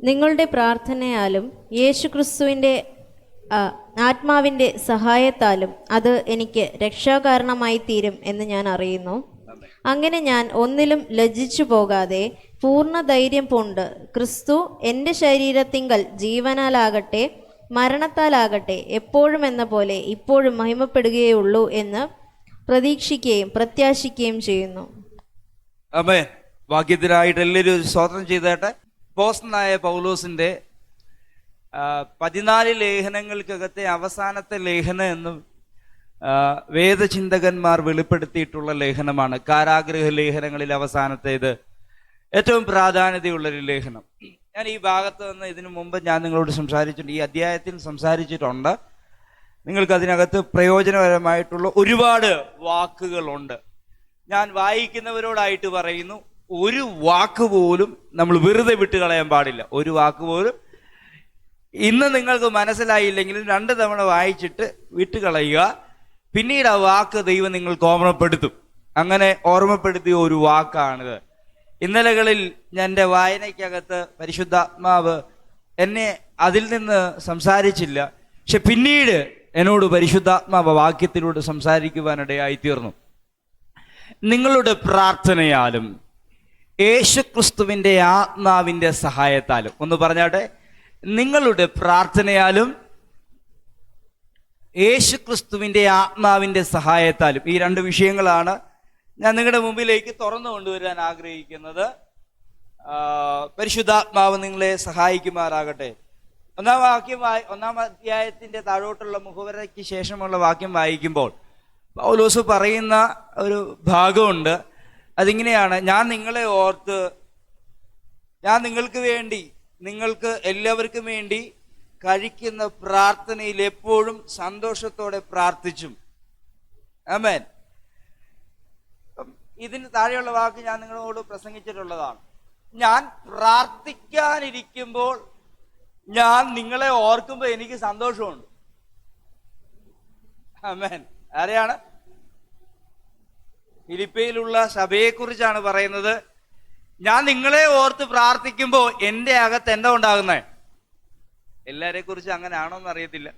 നിങ്ങളുടെ പ്രാർത്ഥനയാലും യേശുക്രിസ്തുവിൻ്റെ ആത്മാവിൻ്റെ സഹായത്താലും അത് എനിക്ക് രക്ഷാകാരണമായി തീരും എന്ന് ഞാൻ അറിയുന്നു. അങ്ങനെ ഞാൻ ഒന്നിലും ലജ്ജിച്ചു പോകാതെ പൂർണ്ണ ധൈര്യം പൂണ്ട് ക്രിസ്തു എൻ്റെ ശരീരത്തിങ്കൽ ജീവനാലാകട്ടെ മരണത്താലാകട്ടെ എപ്പോഴും എന്ന പോലെ ഇപ്പോഴും മഹിമപ്പെടുകയുള്ളൂ എന്ന് പ്രതീക്ഷിക്കുകയും പ്രത്യാശിക്കുകയും ചെയ്യുന്നു. ആമേൻ. വാക്യത്തിനായിട്ട് എല്ലാവരും സ്തോത്രം ചെയ്തേട്ടെ. അപ്പോസ്തലനായ പൗലോസിന്റെ 14 ലേഖനങ്ങൾക്കകത്തെ അവസാനത്തെ ലേഖനം എന്ന് വേദചിന്തകന്മാർ വെളിപ്പെടുത്തിയിട്ടുള്ള ലേഖനമാണ്. കാരാഗ്രഹ ലേഖനങ്ങളിൽ അവസാനത്തേത്, ഏറ്റവും പ്രാധാന്യതയുള്ളൊരു ലേഖനം. ഞാൻ ഈ ഭാഗത്ത് നിന്ന് ഇതിനു മുമ്പ് ഞാൻ നിങ്ങളോട് സംസാരിച്ചിട്ടുണ്ട്, ഈ അധ്യായത്തിൽ സംസാരിച്ചിട്ടുണ്ട്. നിങ്ങൾക്കതിനകത്ത് പ്രയോജനപരമായിട്ടുള്ള ഒരുപാട് വാക്കുകളുണ്ട്. ഞാൻ വായിക്കുന്നവരോടായിട്ട് പറയുന്നു, ഒരു വാക്ക് പോലും നമ്മൾ വെറുതെ വിട്ട് കളയാൻ പാടില്ല. ഒരു വാക്ക് പോലും ഇന്ന് നിങ്ങൾക്ക് മനസ്സിലായില്ലെങ്കിലും 2 തവണ വായിച്ചിട്ട് വിട്ടുകളയുക. പിന്നീട് ആ വാക്ക് ദൈവം നിങ്ങൾക്ക് ഓർമ്മപ്പെടുത്തും. അങ്ങനെ ഓർമ്മപ്പെടുത്തിയ ഒരു വാക്കാണിത്. ഇന്നലകളിൽ എൻ്റെ വായനയ്ക്കകത്ത് പരിശുദ്ധാത്മാവ് എന്നെ അതിൽ നിന്ന് സംസാരിച്ചില്ല, പക്ഷെ പിന്നീട് എന്നോട് പരിശുദ്ധാത്മാവ് വാക്യത്തിലൂടെ സംസാരിക്കുവാനിടയായി തീർന്നു. നിങ്ങളുടെ പ്രാർത്ഥനയാലും യേശുക്രിസ്തുവിൻ്റെ ആത്മാവിൻ്റെ സഹായത്താലും, ഒന്ന് പറഞ്ഞാട്ടെ, നിങ്ങളുടെ പ്രാർത്ഥനയാലും യേശുക്രിസ്തുവിൻ്റെ ആത്മാവിൻ്റെ സഹായത്താലും. ഈ 2 വിഷയങ്ങളാണ് ഞാൻ നിങ്ങളുടെ മുമ്പിലേക്ക് തുറന്നു കൊണ്ടുവരാൻ ആഗ്രഹിക്കുന്നത്. പരിശുദ്ധാത്മാവ് നിങ്ങളെ സഹായിക്കുമാറാകട്ടെ. 1 അധ്യായത്തിന്റെ താഴോട്ടുള്ള മുഖവരയ്ക്ക് ശേഷമുള്ള വാക്യം വായിക്കുമ്പോൾ പൗലോസ് പറയുന്ന ഒരു ഭാഗമുണ്ട്. അതിങ്ങനെയാണ്: ഞാൻ നിങ്ങളെ ഓർത്ത്, ഞാൻ നിങ്ങൾക്ക് വേണ്ടി, നിങ്ങൾക്ക് എല്ലാവർക്കും വേണ്ടി കഴിക്കുന്ന പ്രാർത്ഥനയിൽ എപ്പോഴും സന്തോഷത്തോടെ പ്രാർത്ഥിച്ചും. ആമേൻ. ഇതിന് താഴെയുള്ള വാക്ക് ഞാൻ നിങ്ങളോട് പ്രസംഗിച്ചിട്ടുള്ളതാണ്. ഞാൻ പ്രാർത്ഥിക്കാനിരിക്കുമ്പോൾ, ഞാൻ നിങ്ങളെ ഓർക്കുമ്പോൾ എനിക്ക് സന്തോഷമുണ്ട്. ആമേൻ. ആരെയാണ്? ഫിലിപ്പിയിലുള്ള സഭയെക്കുറിച്ചാണ് പറയുന്നത്. ഞാൻ നിങ്ങളെ ഓർത്ത് പ്രാർത്ഥിക്കുമ്പോൾ എൻ്റെ അകത്ത് എന്താ ഉണ്ടാകുന്നത്? എല്ലാരെ കുറിച്ച് അങ്ങനെ ആണോന്ന് അറിയത്തില്ല.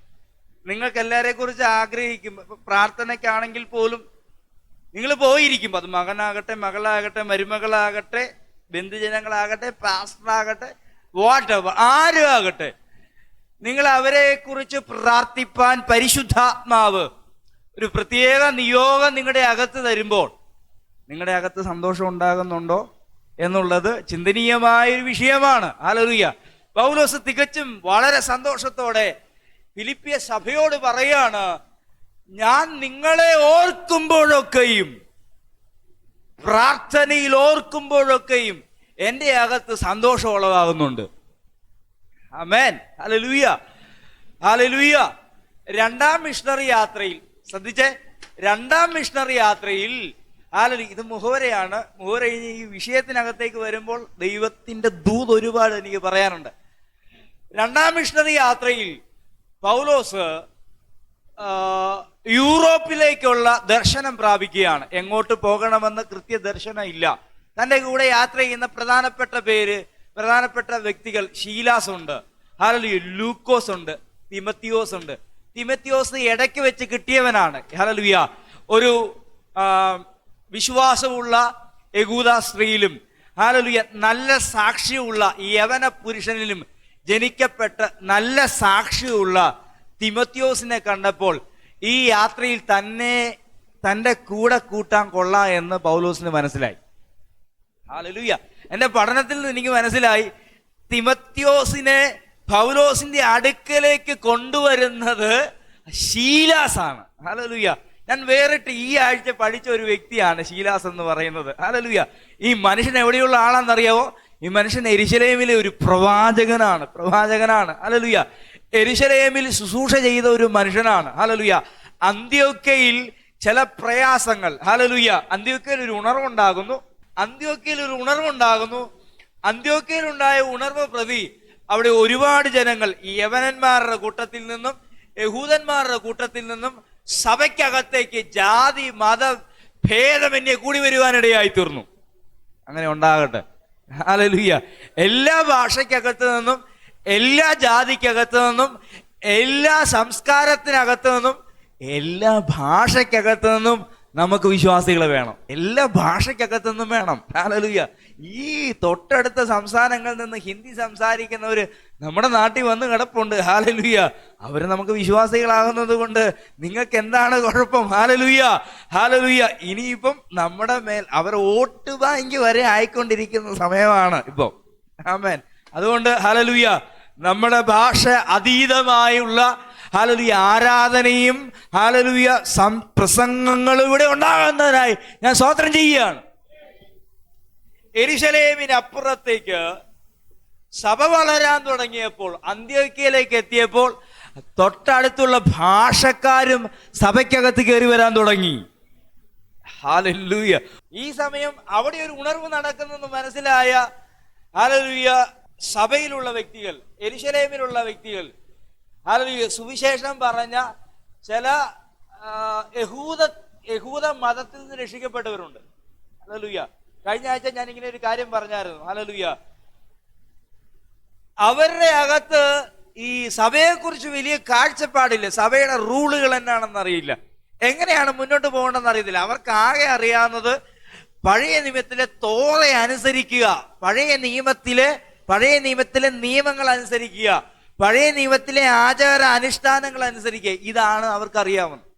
നിങ്ങൾക്ക് എല്ലാരെ കുറിച്ച് ആഗ്രഹിക്കുമ്പോൾ, പ്രാർത്ഥനയ്ക്കാണെങ്കിൽ പോലും നിങ്ങൾ പോയിരിക്കുമ്പോൾ, അത് മകനാകട്ടെ, മകളാകട്ടെ, മരുമകളാകട്ടെ, ബന്ധുജനങ്ങളാകട്ടെ, പാസ്റ്ററാകട്ടെ, വാട്ട് എവർ, ആരും ആകട്ടെ, നിങ്ങൾ അവരെ കുറിച്ച് പ്രാർത്ഥിപ്പാൻ പരിശുദ്ധാത്മാവ് ഒരു പ്രത്യേക നിയോഗം നിങ്ങളുടെ അകത്ത് തരുമ്പോൾ നിങ്ങളുടെ അകത്ത് സന്തോഷം ഉണ്ടാകുന്നുണ്ടോ എന്നുള്ളത് ചിന്തനീയമായൊരു വിഷയമാണ്. ഹല്ലേലൂയ. പൗലോസ് തികച്ചും വളരെ സന്തോഷത്തോടെ ഫിലിപ്പിയ സഭയോട് പറയാണ്, ഞാൻ നിങ്ങളെ ഓർക്കുമ്പോഴൊക്കെയും, പ്രാർത്ഥനയിൽ ഓർക്കുമ്പോഴൊക്കെയും എൻ്റെ അകത്ത് സന്തോഷം ഉളവാകുന്നുണ്ട്. ആമേൻ. ഹല്ലേലൂയ, ഹല്ലേലൂയ. 2ാം മിഷണറി യാത്രയിൽ, ശ്രദ്ധിച്ചേ, 2ാം മിഷണറി യാത്രയിൽ, ഇത് മുഖവരയാണ്. മുഖവര കഴിഞ്ഞ് ഈ വിഷയത്തിനകത്തേക്ക് വരുമ്പോൾ ദൈവത്തിന്റെ ദൂത് ഒരുപാട് എനിക്ക് പറയാനുണ്ട്. 2ാം മിഷണറി യാത്രയിൽ പൗലോസ് യൂറോപ്പിലേക്കുള്ള ദർശനം പ്രാപിക്കുകയാണ്. എങ്ങോട്ട് പോകണമെന്ന് കൃത്യദർശനം ഇല്ല. തൻ്റെ കൂടെ യാത്ര ചെയ്യുന്ന പ്രധാനപ്പെട്ട വ്യക്തികൾ ശീലാസ് ഉണ്ട്, ഹല്ലേലൂയ, ലൂക്കോസ് ഉണ്ട്, തിമത്തിയോസ് ഉണ്ട്. തിമത്തിയോസ് ഇടയ്ക്ക് വെച്ച് കിട്ടിയവനാണ്. ഹല്ലേലൂയ. ഒരു വിശ്വാസമുള്ള യഹൂദ സ്ത്രീയിലും, ഹല്ലേലൂയ, നല്ല സാക്ഷിയുള്ള യവന പുരുഷനിലും ജനിക്കപ്പെട്ട നല്ല സാക്ഷിയുള്ള തിമത്തിയോസിനെ കണ്ടപ്പോൾ ഈ യാത്രയിൽ തൻ്റെ കൂടെ കൂട്ടാൻ കൊള്ളാം എന്ന് പൗലോസിന് മനസ്സിലായി. ഹല്ലേലൂയ. എൻ്റെ പഠനത്തിൽ നിന്ന് എനിക്ക് മനസ്സിലായി, തിമത്തിയോസിനെ പൗലോസിന്റെ അടുക്കലേക്ക് കൊണ്ടുവരുന്നത് ശീലാസാണ്. ഹല്ലേലൂയ. ഞാൻ വേറിട്ട് ഈ ആഴ്ച പഠിച്ച ഒരു വ്യക്തിയാണ് ശീലാസ് എന്ന് പറയുന്നത്. ഹല്ലേലൂയ. ഈ മനുഷ്യൻ എവിടെയുള്ള ആളാണെന്നറിയാവോ? ഈ മനുഷ്യൻ യെരുശലേമിലെ ഒരു പ്രവാചകനാണ്. ഹല്ലേലൂയ. യെരുശലേമിൽ ശുശ്രൂഷ ചെയ്ത ഒരു മനുഷ്യനാണ്. ഹല്ലേലൂയ. അന്ത്യോക്യയിൽ ചില പ്രയാസങ്ങൾ, ഹല്ലേലൂയ, അന്ത്യോക്യയിൽ ഒരു ഉണർവുണ്ടാകുന്നു. അന്ത്യോക്യയിലുണ്ടായ ഉണർവ് പ്രതി അവിടെ ഒരുപാട് ജനങ്ങൾ, യവനന്മാരുടെ കൂട്ടത്തിൽ നിന്നും യഹൂദന്മാരുടെ കൂട്ടത്തിൽ നിന്നും സഭയ്ക്കകത്തേക്ക് ജാതി മത ഭേദമന്യേ കൂടി വരുവാനിടയായി തീർന്നു. അങ്ങനെ ഉണ്ടാകട്ടെ. ഹല്ലേലൂയ. എല്ലാ ഭാഷയ്ക്കകത്ത് നിന്നും, എല്ലാ ജാതിക്കകത്ത് നിന്നും, എല്ലാ സംസ്കാരത്തിനകത്ത് നിന്നും, എല്ലാ ഭാഷയ്ക്കകത്ത് നിന്നും നമുക്ക് വിശ്വാസികളെ വേണം. എല്ലാ ഭാഷയ്ക്കകത്തു നിന്നും വേണം. ഹല്ലേലൂയ. ഈ തൊട്ടടുത്ത സംസ്ഥാനങ്ങളിൽ നിന്ന് ഹിന്ദി സംസാരിക്കുന്നവര് നമ്മുടെ നാട്ടിൽ വന്ന് കിടപ്പുണ്ട്. ഹല്ലേലൂയ. അവര് നമുക്ക് വിശ്വാസികളാകുന്നത് കൊണ്ട് നിങ്ങൾക്ക് എന്താണ് കുഴപ്പം? Hallelujah, hallelujah. ഇനിയിപ്പം നമ്മുടെ മേൽ അവർ വോട്ട് ബാങ്ക് വരെ ആയിക്കൊണ്ടിരിക്കുന്ന സമയമാണ് ഇപ്പം. ആമേൻ. അതുകൊണ്ട് ഹല്ലേലൂയ, നമ്മുടെ ഭാഷ അതീതമായുള്ള ഹല്ലേലൂയ ആരാധനയും ഹല്ലേലൂയ പ്രസംഗങ്ങളും ഇവിടെ ഉണ്ടാകുന്നതിനായി ഞാൻ സ്തോത്രം ചെയ്യുകയാണ്. യെരൂശലേമിന് അപ്പുറത്തേക്ക് സഭ വളരാൻ തുടങ്ങിയപ്പോൾ, അന്ത്യോക്യയിലേക്ക് എത്തിയപ്പോൾ തൊട്ടടുത്തുള്ള ഭാഷക്കാരും സഭയ്ക്കകത്ത് കയറി വരാൻ തുടങ്ങി. ഹല്ലേലൂയ. ഈ സമയം അവിടെ ഒരു ഉണർവ് നടക്കുന്നെന്ന് മനസ്സിലായ ഹല്ലേലൂയ സഭയിലുള്ള വ്യക്തികൾ, യെരൂശലേമിലുള്ള വ്യക്തികൾ, ഹല്ലേലൂയ സുവിശേഷം പറഞ്ഞ ചില യഹൂദ മതത്തിൽ നിന്ന് രക്ഷിക്കപ്പെട്ടവരുണ്ട്. ഹല്ലേലൂയ. കഴിഞ്ഞ ആഴ്ച ഞാൻ ഇങ്ങനെ ഒരു കാര്യം പറഞ്ഞായിരുന്നു. ഹല്ലേലൂയ. അവരുടെ അകത്ത് ഈ സഭയെക്കുറിച്ച് വലിയ കാഴ്ചപ്പാടില്ല. സഭയുടെ റൂളുകൾ എന്നാണെന്ന് അറിയില്ല, എങ്ങനെയാണ് മുന്നോട്ട് പോകേണ്ടെന്ന് അറിയത്തില്ല. അവർക്ക് ആകെ അറിയാവുന്നത് പഴയ നിയമത്തിലെ തോറെ അനുസരിക്കുക, പഴയ നിയമത്തിലെ നിയമങ്ങൾ അനുസരിക്കുക, പഴയ നിയമത്തിലെ ആചാര അനുഷ്ഠാനങ്ങൾ അനുസരിക്കുക. ഇതാണ് അവർക്ക് അറിയാവുന്നത്.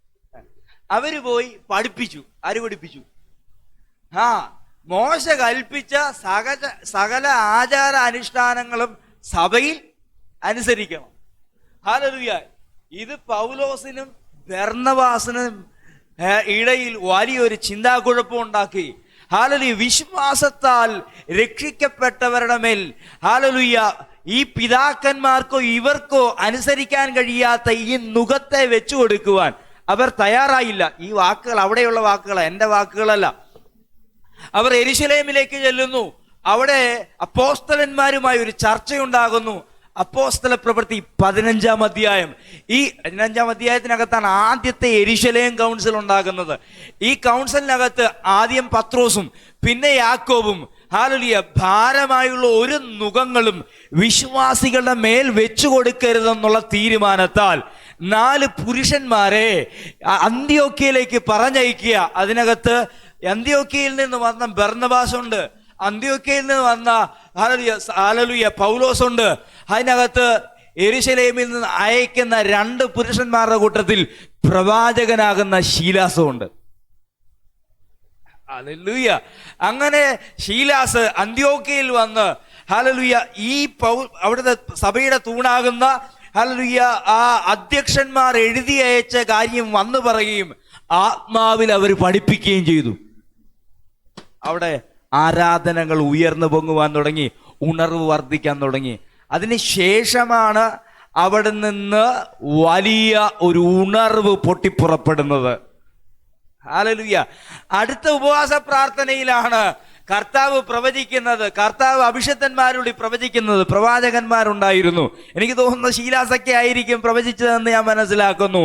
അവര് പോയി പഠിപ്പിച്ചു. ആര് പഠിപ്പിച്ചു? മോശ കൽപ്പിച്ച സകല ആചാര അനുഷ്ഠാനങ്ങളും സഭയിൽ അനുസരിക്കണം. ഹല്ലേലൂയ. ഇത് പൗലോസിനും ബർന്നബാസിനും ഇടയിൽ വലിയൊരു ചിന്താകുഴപ്പം ഉണ്ടാക്കി. ഹല്ലേലൂയ. വിശ്വാസത്താൽ രക്ഷിക്കപ്പെട്ടവരുടെ മേൽ ഹല്ലേലൂയ ഈ പിതാക്കന്മാർക്കോ ഇവർക്കോ അനുസരിക്കാൻ കഴിയാത്ത ഈ നുകത്തെ വെച്ചു കൊടുക്കുവാൻ അവർ തയ്യാറായില്ല. ഈ വാക്കുകൾ അവിടെയുള്ള വാക്കുകളാണ്, എൻ്റെ വാക്കുകളല്ല. അവർ യെരൂശലേമിലേക്ക് ചെല്ലുന്നു. അവിടെ അപ്പോസ്തലന്മാരുമായി ഒരു ചർച്ചയുണ്ടാകുന്നു. അപ്പോസ്തല പ്രവൃത്തി 15-ാം അധ്യായം. ഈ 15-ാം അധ്യായത്തിനകത്താണ് ആദ്യത്തെ യെരൂശലേം കൗൺസിൽ ഉണ്ടാകുന്നത്. ഈ കൗൺസിലിനകത്ത് ആദ്യം പത്രോസും പിന്നെ യാക്കോബും ഹല്ലേലൂയ ഭാരമായുള്ള ഒരു നുകങ്ങളും വിശ്വാസികളുടെ മേൽ വെച്ചു കൊടുക്കരുതെന്നുള്ള തീരുമാനത്താൽ 4 പുരുഷന്മാരെ അന്ത്യോക്യയിലേക്ക് പറഞ്ഞയക്കുക. അതിനകത്ത് അന്ത്യോക്യയിൽ നിന്ന് വന്ന ബർന്നബാസുണ്ട്, അന്ത്യോക്യയിൽ നിന്ന് വന്ന ഹല്ലേലൂയ പൗലോസുണ്ട്. അതിനകത്ത് യെരൂശലേമിൽ നിന്ന് അയക്കുന്ന 2 പുരുഷന്മാരുടെ കൂട്ടത്തിൽ പ്രവാചകനാകുന്ന ശീലാസുണ്ട്. ഹല്ലേലൂയ. അങ്ങനെ ശീലാസ് അന്ത്യോക്യയിൽ വന്ന് ഹല്ലേലൂയ ഈ അവിടുത്തെ സഭയുടെ തൂണാകുന്ന ഹല്ലേലൂയ ആ അധ്യക്ഷന്മാർ എഴുതി അയച്ച കാര്യം വന്നു പറയുകയും ആത്മാവിൽ അവർ പഠിപ്പിക്കുകയും ചെയ്തു. അവിടെ ആരാധനകൾ ഉയർന്നു പൊങ്ങുവാൻ തുടങ്ങി, ഉണർവ് വർദ്ധിക്കാൻ തുടങ്ങി. അതിനുശേഷമാണ് അവിടെ നിന്ന് വലിയ ഒരു ഉണർവ് പൊട്ടിപ്പുറപ്പെടുന്നത്. ഹല്ലേലൂയ. അടുത്ത ഉപവാസ പ്രാർത്ഥനയിലാണ് കർത്താവ് പ്രവചിക്കുന്നത്. കർത്താവ് അഭിഷിക്തന്മാരോട് പ്രവചിക്കുന്നത്. പ്രവാചകന്മാരുണ്ടായിരുന്നു. എനിക്ക് തോന്നുന്ന ശീലാസൊക്കെ ആയിരിക്കും പ്രവചിച്ചതെന്ന് ഞാൻ മനസ്സിലാക്കുന്നു.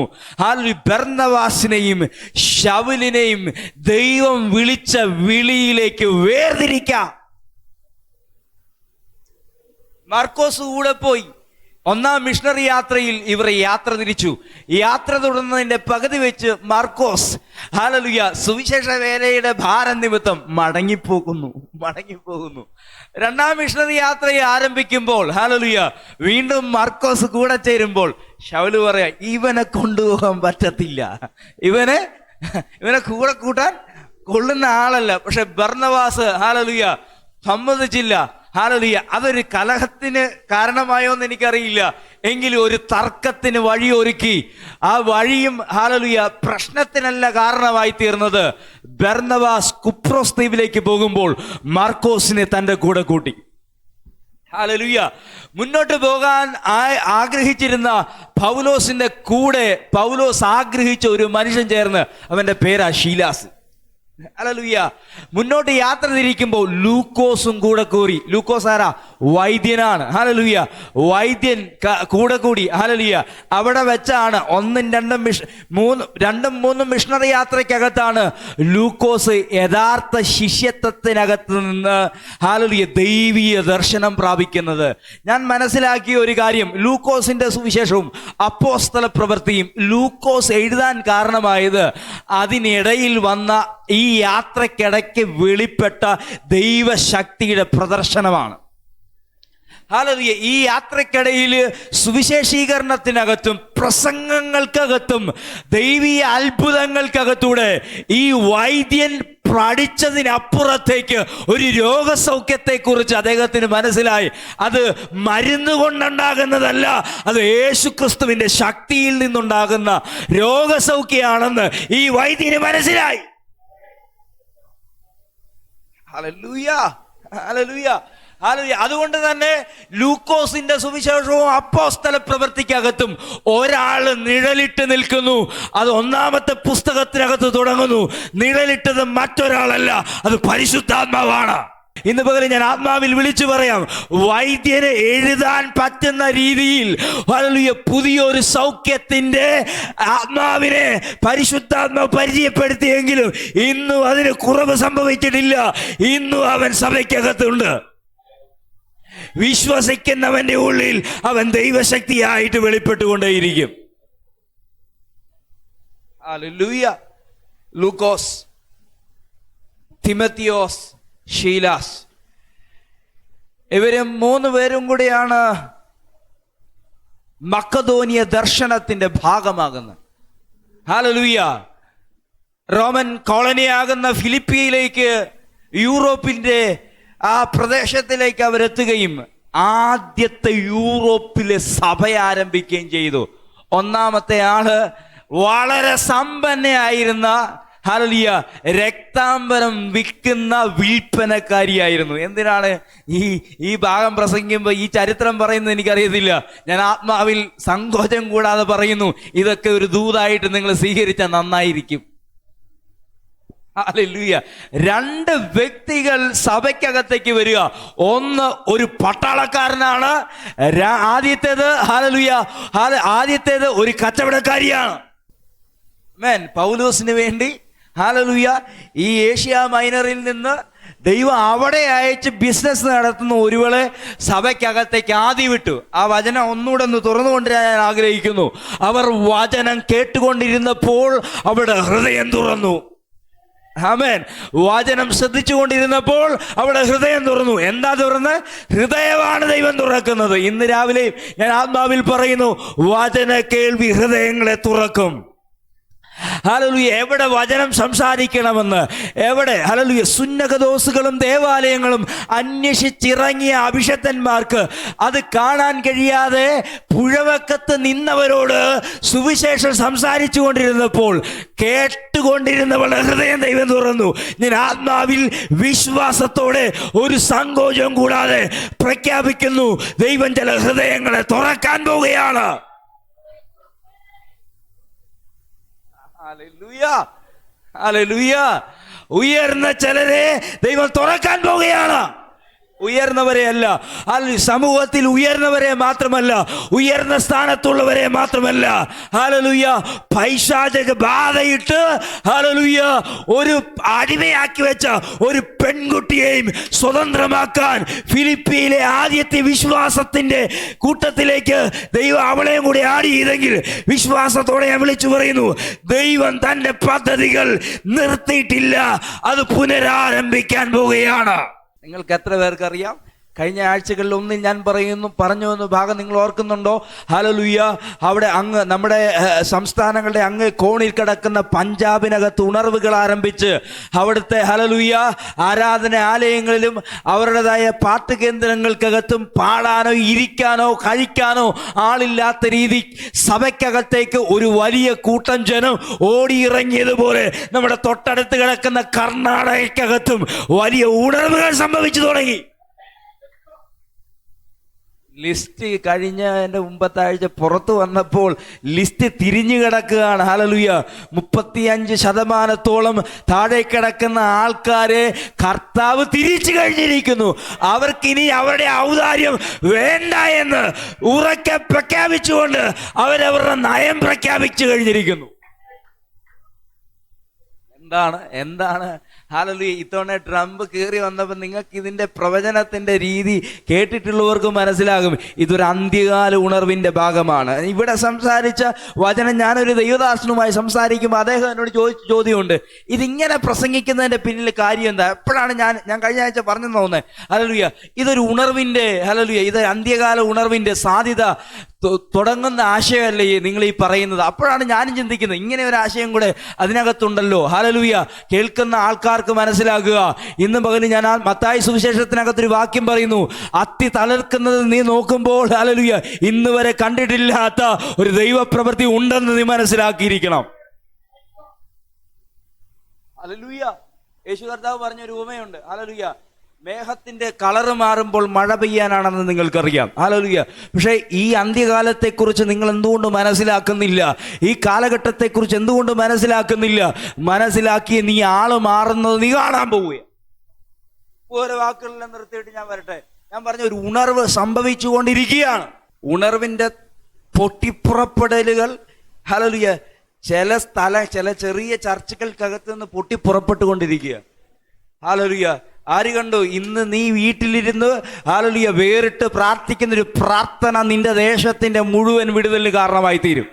ബർന്നബാസിനെയും ശൗലിനെയും ദൈവം വിളിച്ച വിളിയിലേക്ക് വേർതിരിക്കാം. മാർക്കോസ് കൂടെ പോയി. 1-ാം മിഷണറി യാത്രയിൽ ഇവർ യാത്ര തിരിച്ചു. യാത്ര തുടർന്നതിന്റെ പകുതി വെച്ച് മാർക്കോസ് ഹല്ലേലൂയ സുവിശേഷ വേലയുടെ ഭാരം നിമിത്തം മടങ്ങിപ്പോകുന്നു. 2-ാം മിഷണറി യാത്രയെ ആരംഭിക്കുമ്പോൾ ഹല്ലേലൂയ വീണ്ടും മാർക്കോസ് കൂടെ ചേരുമ്പോൾ ശൗല് പറയാ, ഇവനെ കൊണ്ടുപോകാൻ പറ്റത്തില്ല, ഇവനെ കൂടെ കൂട്ടാൻ കൊള്ളുന്ന ആളല്ല. പക്ഷെ ബർന്നബാസ് ഹല്ലേലൂയ സമ്മതിച്ചില്ല. ഹല്ലേലൂയ. അതൊരു കലഹത്തിന് കാരണമായോ എന്ന് എനിക്കറിയില്ല, എങ്കിലും ഒരു തർക്കത്തിന് വഴിയൊരുക്കി. ആ വഴിയും ഹല്ലേലൂയ പ്രശ്നത്തിനല്ല കാരണമായി തീർന്നത്. ബർന്നബാസ് കുപ്രോസ് ദ്വീപിലേക്ക് പോകുമ്പോൾ മാർക്കോസിനെ തന്റെ കൂടെ കൂട്ടി. ഹല്ലേലൂയ. മുന്നോട്ട് പോകാൻ ആഗ്രഹിച്ചിരുന്ന പൗലോസിന്റെ കൂടെ പൗലോസ് ആഗ്രഹിച്ച ഒരു മനുഷ്യൻ ചേർന്ന്, അവന്റെ പേരാ ശീലാസ്. ഹല്ലേലൂയ. മുന്നോട്ട് യാത്ര തിരിക്കുമ്പോൾ ലൂക്കോസും കൂടെ കൂടി. ലൂക്കോസ് ആരാ? വൈദ്യനാണ്. ഹല്ലേലൂയ. വൈദ്യൻ കൂടെ കൂടി. ഹല്ലേലൂയ. അവിടെ വെച്ചാണ് രണ്ടും മൂന്നും മിഷണറി യാത്രയ്ക്കകത്താണ് ലൂക്കോസ് യഥാർത്ഥ ശിഷ്യത്വത്തിനകത്ത് നിന്ന് ഹല്ലേലൂയ ദൈവീയ ദർശനം പ്രാപിക്കുന്നത്. ഞാൻ മനസ്സിലാക്കിയ ഒരു കാര്യം, ലൂക്കോസിന്റെ സുവിശേഷവും അപ്പോസ്തല പ്രവൃത്തിയും ലൂക്കോസ് എഴുതാൻ കാരണമായത് അതിനിടയിൽ വന്ന ഈ യാത്രക്കിടയ്ക്ക് വെളിപ്പെട്ട ദൈവശക്തിയുടെ പ്രദർശനമാണ്. ഹല്ലേലൂയ. ഈ യാത്രക്കിടയിൽ സുവിശേഷീകരണത്തിനകത്തും പ്രസംഗങ്ങൾക്കകത്തും ദൈവീയ അത്ഭുതങ്ങൾക്കകത്തൂടെ ഈ വൈദ്യൻ പഠിച്ചതിനപ്പുറത്തേക്ക് ഒരു രോഗസൗഖ്യത്തെക്കുറിച്ച് അദ്ദേഹത്തിന് മനസ്സിലായി. അത് മരുന്ന് കൊണ്ടുണ്ടാകുന്നതല്ല, അത് യേശുക്രിസ്തുവിന്റെ ശക്തിയിൽ നിന്നുണ്ടാകുന്ന രോഗസൗഖ്യമാണെന്ന് ഈ വൈദ്യന് മനസ്സിലായി. Hallelujah, hallelujah, hallelujah. അതുകൊണ്ട് തന്നെ ലൂക്കോസിന്റെ സുവിശേഷവും അപ്പോസ്തല പ്രവൃത്തിക്കകത്തും ഒരാൾ നിഴലിട്ട് നിൽക്കുന്നു. അത് ഒന്നാമത്തെ പുസ്തകത്തിനകത്ത് തുടങ്ങുന്നു. നിഴലിട്ടത് മറ്റൊരാളല്ല, അത് പരിശുദ്ധാത്മാവാണ്. ഇന്ന് പകരം ഞാൻ ആത്മാവിൽ വിളിച്ചു പറയാം, വൈദ്യന് എഴുതാൻ പറ്റുന്ന രീതിയിൽ ഹല്ലേലൂയ പുതിയൊരു സൗഖ്യത്തിന്റെ ആത്മാവിനെ പരിശുദ്ധാത്മാവ് പരിചയപ്പെടുത്തിയെങ്കിലും ഇന്നും അതിന് കുറവ് സംഭവിച്ചിട്ടില്ല. ഇന്നും അവൻ സഭയ്ക്കകത്തുണ്ട്. വിശ്വസിക്കുന്നവന്റെ ഉള്ളിൽ അവൻ ദൈവശക്തിയായിട്ട് വെളിപ്പെട്ടുകൊണ്ടേയിരിക്കും. ഹല്ലേലൂയ. ലൂക്കോസ്, തിമത്തിയോസ്, ശീലാസ്, ഇവര് 3 പേരും കൂടിയാണ് മക്കദോനിയ ദർശനത്തിന്റെ ഭാഗമാകുന്നത്. ഹല്ലേലൂയ. റോമൻ കോളനിയാകുന്ന ഫിലിപ്പിയിലേക്ക്, യൂറോപ്പിന്റെ ആ പ്രദേശത്തിലേക്ക് അവരെത്തുകയും ആദ്യത്തെ യൂറോപ്പിലെ സഭ ആരംഭിക്കുകയും ചെയ്തു. ഒന്നാമത്തെ ആള് വളരെ സമ്പന്നയായിരുന്ന ഹല്ലേലൂയ രക്താംബരം വിൽക്കുന്ന വിൽപ്പനക്കാരിയായിരുന്നു. എന്തിനാണ് ഈ ഭാഗം പ്രസംഗിക്കുമ്പോൾ ഈ ചരിത്രം പറയുന്നത് എനിക്കറിയത്തില്ല. ഞാൻ ആത്മാവിൽ സങ്കോചം കൂടാതെ പറയുന്നു, ഇതൊക്കെ ഒരു ദൂതായിട്ട് നിങ്ങൾ സ്വീകരിച്ചാൽ നന്നായിരിക്കും. ഹല്ലേലൂയ. 2 വ്യക്തികൾ സഭയ്ക്കകത്തേക്ക് വരിക. ഒന്ന് ഒരു പട്ടാളക്കാരനാണ്, ആദ്യത്തേത് ഒരു കച്ചവടക്കാരിയാണ്. പൗലോസിന് വേണ്ടി ഹല്ലേലൂയ ഈ ഏഷ്യ മൈനറിൽ നിന്ന് ദൈവം അവിടെ അയച്ച് ബിസിനസ് നടത്തുന്ന ഒരുവളെ സഭയ്ക്കകത്തേക്ക് ആദ്യം വിട്ടു. ആ വചനം ഒന്നുകൂടെ ഒന്ന് തുറന്നുകൊണ്ടിരാൻ ഞാൻ ആഗ്രഹിക്കുന്നു. അവർ വചനം കേട്ടുകൊണ്ടിരുന്നപ്പോൾ അവിടെ ഹൃദയം തുറന്നു. ആമേൻ. വചനം ശ്രദ്ധിച്ചുകൊണ്ടിരുന്നപ്പോൾ അവിടെ ഹൃദയം തുറന്നു. എന്താ തുറന്ന്? ഹൃദയമാണ് ദൈവം തുറക്കുന്നത്. ഇന്ന് രാവിലെ ഞാൻ ആത്മാവിൽ പറയുന്നു, വചന കേൾവി ഹൃദയങ്ങളെ തുറക്കും. ഹല്ലേലൂയ. എവിടെ വചനം സംസാരിക്കണമെന്ന്, എവിടെ ഹല്ലേലൂയ സുന്നകദോസുകളും ദേവാലയങ്ങളും അന്വേഷിച്ചിറങ്ങിയ അഭിഷക്തന്മാർക്ക് അത് കാണാൻ കഴിയാതെ പുഴവക്കത്ത് നിന്നവരോട് സുവിശേഷം സംസാരിച്ചു കൊണ്ടിരുന്നപ്പോൾ കേട്ടുകൊണ്ടിരുന്നവളുടെ ഹൃദയം ദൈവം തുറന്നു. ഞാൻ ആത്മാവിൽ വിശ്വാസത്തോടെ ഒരു സങ്കോചം കൂടാതെ പ്രഖ്യാപിക്കുന്നു, ദൈവം ചില ഹൃദയങ്ങളെ തുറക്കാൻ പോവുകയാണ്. Hallelujah, hallelujah. ഉയർന്ന ചിലരെ ദൈവം തുറക്കാൻ പോവുകയാണ്. ഉയർന്നവരെ അല്ല, സമൂഹത്തിൽ ഉയർന്നവരെ മാത്രമല്ല, ഉയർന്ന സ്ഥാനത്തുള്ളവരെ മാത്രമല്ല, ഹല്ലേലൂയ പൈശാചിക ബാധയിട്ട് ഹല്ലേലൂയ ഒരു അടിമയാക്കി വെച്ച ഒരു പെൺകുട്ടിയെയും സ്വതന്ത്രമാക്കാൻ ഫിലിപ്പിയിലെ ആദ്യത്തെ വിശ്വാസത്തിന്റെ കൂട്ടത്തിലേക്ക് ദൈവം അവളെയും കൂടി ആഡ് ചെയ്തെങ്കിൽ വിശ്വാസത്തോടെ ഞാൻ വിളിച്ചു പറയുന്നു, ദൈവം തന്റെ പദ്ധതികൾ നിർത്തിയിട്ടില്ല, അത് പുനരാരംഭിക്കാൻ പോവുകയാണ്. നിങ്ങൾക്ക് എത്ര പേർക്കറിയാം? കഴിഞ്ഞ ആഴ്ചകളിൽ ഒന്നും ഞാൻ പറഞ്ഞു എന്ന ഭാഗം നിങ്ങൾ ഓർക്കുന്നുണ്ടോ? ഹല്ലേലൂയ. അവിടെ അങ്ങ് നമ്മുടെ സംസ്ഥാനങ്ങളുടെ അങ്ങ് കോണിൽ കിടക്കുന്ന പഞ്ചാബിനകത്ത് ഉണർവുകൾ ആരംഭിച്ച് അവിടുത്തെ ഹല്ലേലൂയ ആരാധന ആലയങ്ങളിലും അവരുടേതായ പാട്ട് കേന്ദ്രങ്ങൾക്കകത്തും പാടാനോ ഇരിക്കാനോ കഴിക്കാനോ ആളില്ലാത്ത രീതി സഭയ്ക്കകത്തേക്ക് ഒരു വലിയ കൂട്ടം ജനം ഓടിയിറങ്ങിയതുപോലെ നമ്മുടെ തൊട്ടടുത്ത് കിടക്കുന്ന കർണാടകയ്ക്കകത്തും വലിയ ഉണർവുകൾ സംഭവിച്ചു തുടങ്ങി. ലിസ്റ്റ് കഴിഞ്ഞ എൻ്റെ മുമ്പത്തെ ആഴ്ച പുറത്തു വന്നപ്പോൾ ലിസ്റ്റ് തിരിഞ്ഞു കിടക്കുകയാണ്. ഹല്ലേലൂയ. 35% താഴെ കിടക്കുന്ന ആൾക്കാരെ കർത്താവ് തിരിച്ചു കഴിഞ്ഞിരിക്കുന്നു. അവർക്കിനി അവരുടെ ഔദാര്യം വേണ്ട എന്ന് ഉറക്കെ പ്രഖ്യാപിച്ചുകൊണ്ട് അവരവരുടെ നയം പ്രഖ്യാപിച്ചു കഴിഞ്ഞിരിക്കുന്നു. എന്താണ് ഹല്ലേലൂയ. ഇത്തവണ ട്രംപ് കയറി വന്നപ്പോൾ നിങ്ങൾക്ക് ഇതിന്റെ പ്രവചനത്തിന്റെ രീതി കേട്ടിട്ടുള്ളവർക്ക് മനസ്സിലാകും, ഇതൊരു അന്ത്യകാല ഉണർവിന്റെ ഭാഗമാണ്. ഇവിടെ സംസാരിച്ച വചനം ഞാനൊരു ദൈവദാസനുമായി സംസാരിക്കുമ്പോൾ അദ്ദേഹം എന്നോട് ചോദിച്ച ചോദ്യമുണ്ട്, ഇതിങ്ങനെ പ്രസംഗിക്കുന്നതിന്റെ പിന്നിൽ കാര്യം എന്താ? എപ്പോഴാണ് ഞാൻ കഴിഞ്ഞ ആഴ്ച പറഞ്ഞു തോന്നുന്നത്, ഹല്ലേലൂയ, ഇതൊരു ഉണർവിന്റെ, ഹല്ലേലൂയ, ഇത് അന്ത്യകാല ഉണർവിന്റെ സാധ്യത തുടങ്ങുന്ന ആശയമല്ലേ നിങ്ങൾ ഈ പറയുന്നത്? അപ്പോഴാണ് ഞാനും ചിന്തിക്കുന്നത്, ഇങ്ങനെ ഒരു ആശയം കൂടെ അതിനകത്തുണ്ടല്ലോ. ഹല്ലേലൂയ. കേൾക്കുന്ന ആൾക്കാർക്ക് മനസ്സിലാക്കുക. ഇന്ന് പകല് ഞാൻ മത്തായി സുവിശേഷത്തിനകത്തൊരു വാക്യം പറയുന്നു, അത്തി തളർക്കുന്നത് നീ നോക്കുമ്പോൾ, ഹല്ലേലൂയ, ഇന്ന് വരെ കണ്ടിട്ടില്ലാത്ത ഒരു ദൈവപ്രവൃത്തി ഉണ്ടെന്ന് നീ മനസ്സിലാക്കിയിരിക്കണം. ഹല്ലേലൂയ. യേശു കർത്താവ് പറഞ്ഞൊരു ഉപമയുണ്ട്. ഹല്ലേലൂയ. മേഘത്തിന്റെ കളറ് മാറുമ്പോൾ മഴ പെയ്യാനാണെന്ന് നിങ്ങൾക്കറിയാം. ഹല്ലേലൂയ. പക്ഷേ ഈ അന്ത്യകാലത്തെക്കുറിച്ച് നിങ്ങൾ എന്തുകൊണ്ട് മനസ്സിലാക്കുന്നില്ല? ഈ കാലഘട്ടത്തെക്കുറിച്ച് എന്തുകൊണ്ട് മനസ്സിലാക്കുന്നില്ല? മനസ്സിലാക്കി നീ ആള് മാറുന്നത് നീ കാണാൻ പോവുക. ഓരോ വാക്കുകളിലും നിർത്തിയിട്ട് ഞാൻ വരട്ടെ. ഞാൻ പറഞ്ഞ ഒരു ഉണർവ് സംഭവിച്ചുകൊണ്ടിരിക്കുകയാണ്. ഉണർവിന്റെ പൊട്ടിപ്പുറപ്പെടലുകൾ, ഹല്ലേലൂയ, ചില ചെറിയ ചർച്ചകൾക്കകത്ത് നിന്ന് പൊട്ടിപ്പുറപ്പെട്ടുകൊണ്ടിരിക്കുക. ഹല്ലേലൂയ. ആര് കണ്ടു? ഇന്ന് നീ വീട്ടിലിരുന്ന്, ഹല്ലേലൂയ, വേറിട്ട് പ്രാർത്ഥിക്കുന്ന ഒരു പ്രാർത്ഥന നിന്റെ ദേശത്തിന്റെ മുഴുവൻ വിടുതലിന് കാരണമായി തീരും.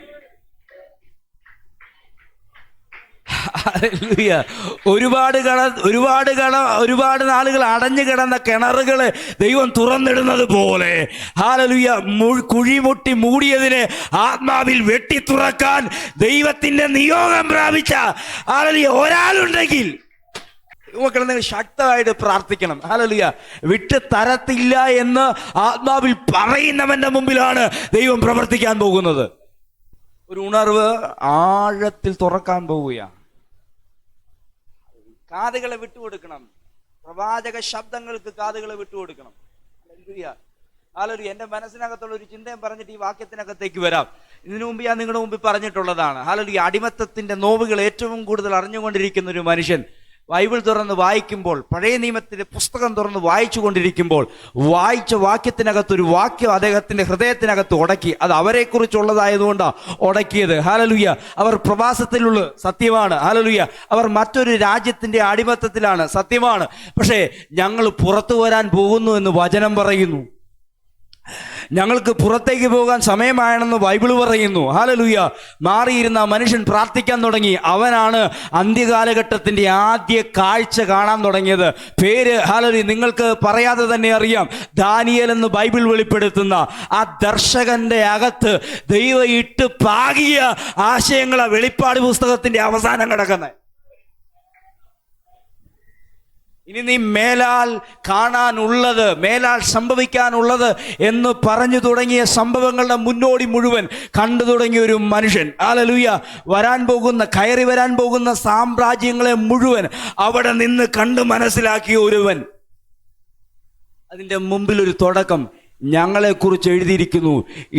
ഹല്ലേലൂയ. ഒരുപാട് നാളുകൾ അടഞ്ഞു കിടന്ന കിണറുകളെ ദൈവം തുറന്നിടുന്നത് പോലെ, ഹല്ലേലൂയ, കുഴിമുട്ടി മൂടിയതിനെ ആത്മാവിൽ വെട്ടി തുറക്കാൻ ദൈവത്തിന്റെ നിയോഗം പ്രാപിച്ച, ഹല്ലേലൂയ, ഒരാളുണ്ടെങ്കിൽ നിങ്ങൾ ശക്തമായിട്ട് പ്രാർത്ഥിക്കണം. ഹല്ലേലൂയ. വിട്ട് തരത്തില്ല എന്ന് ആത്മാവിൽ പറയുന്നവന്റെ മുമ്പിലാണ് ദൈവം പ്രവർത്തിക്കാൻ പോകുന്നത്. ഒരു ഉണർവ് ആഴത്തിൽ തുറക്കാൻ പോവുകയാണ്. കാതുകളെ വിട്ടുകൊടുക്കണം. പ്രവാചക ശബ്ദങ്ങൾക്ക് കാതുകളെ വിട്ടുകൊടുക്കണം. ഹല്ലേലൂയ. ഹല്ലേലൂയ. എന്റെ മനസ്സിനകത്തുള്ള ഒരു ചിന്തയും പറഞ്ഞിട്ട് ഈ വാക്യത്തിനകത്തേക്ക് വരാം. ഇതിനു മുമ്പ് ഞാൻ നിങ്ങളുടെ മുമ്പിൽ പറഞ്ഞിട്ടുള്ളതാണ്. ഹല്ലേലൂയ. അടിമത്തത്തിന്റെ നോവുകൾ ഏറ്റവും കൂടുതൽ അറിഞ്ഞുകൊണ്ടിരിക്കുന്ന ഒരു മനുഷ്യൻ ബൈബിൾ തുറന്ന് വായിക്കുമ്പോൾ, പഴയ നിയമത്തിന്റെ പുസ്തകം തുറന്ന് വായിച്ചു കൊണ്ടിരിക്കുമ്പോൾ വായിച്ച വാക്യത്തിനകത്തൊരു വാക്യം അദ്ദേഹത്തിന്റെ ഹൃദയത്തിനകത്ത് ഉടക്കി. അത് അവരെ കുറിച്ചുള്ളതായതുകൊണ്ടാണ് ഉടക്കിയത്. ഹല്ലേലൂയ. അവർ പ്രവാസത്തിലുള്ള, സത്യമാണ്. ഹല്ലേലൂയ. അവർ മറ്റൊരു രാജ്യത്തിന്റെ അടിമത്തത്തിലാണ്, സത്യമാണ്. പക്ഷേ ഞങ്ങൾ പുറത്തു വരാൻ പോകുന്നു എന്ന് വചനം പറയുന്നു. ഞങ്ങൾക്ക് പുറത്തേക്ക് പോകാൻ സമയമാണെന്ന് ബൈബിൾ പറയുന്നു. ഹല്ലേലൂയ. മാറിയിരുന്ന മനുഷ്യൻ പ്രാർത്ഥിക്കാൻ തുടങ്ങി. അവനാണ് അന്ത്യകാലഘട്ടത്തിന്റെ ആദ്യ കാഴ്ച കാണാൻ തുടങ്ങിയത്. പേര്, ഹല്ലേലൂയ, നിങ്ങൾക്ക് പറയാതെ തന്നെ അറിയാം. ദാനിയേൽ എന്ന് ബൈബിൾ വെളിപ്പെടുത്തുന്ന ആ ദർശകന്റെ അകത്ത് ദൈവം ഇട്ട് പാകിയ ആശയങ്ങളാ വെളിപ്പാട് പുസ്തകത്തിന്റെ അവസാനം കിടക്കുന്നത്. ഇനി നീ മേലാൽ കാണാനുള്ളത്, മേലാൽ സംഭവിക്കാനുള്ളത് എന്ന് പറഞ്ഞു തുടങ്ങിയ സംഭവങ്ങളുടെ മുന്നോടി മുഴുവൻ കണ്ടു തുടങ്ങിയ ഒരു മനുഷ്യൻ. ഹല്ലേലൂയ. കയറി വരാൻ പോകുന്ന സാമ്രാജ്യങ്ങളെ മുഴുവൻ അവിടെ നിന്ന് കണ്ട് മനസ്സിലാക്കിയ ഒരുവൻ. അതിൻ്റെ മുമ്പിൽ ഒരു തുടക്കം ഞങ്ങളെക്കുറിച്ച് എഴുതിയിരിക്കുന്നു.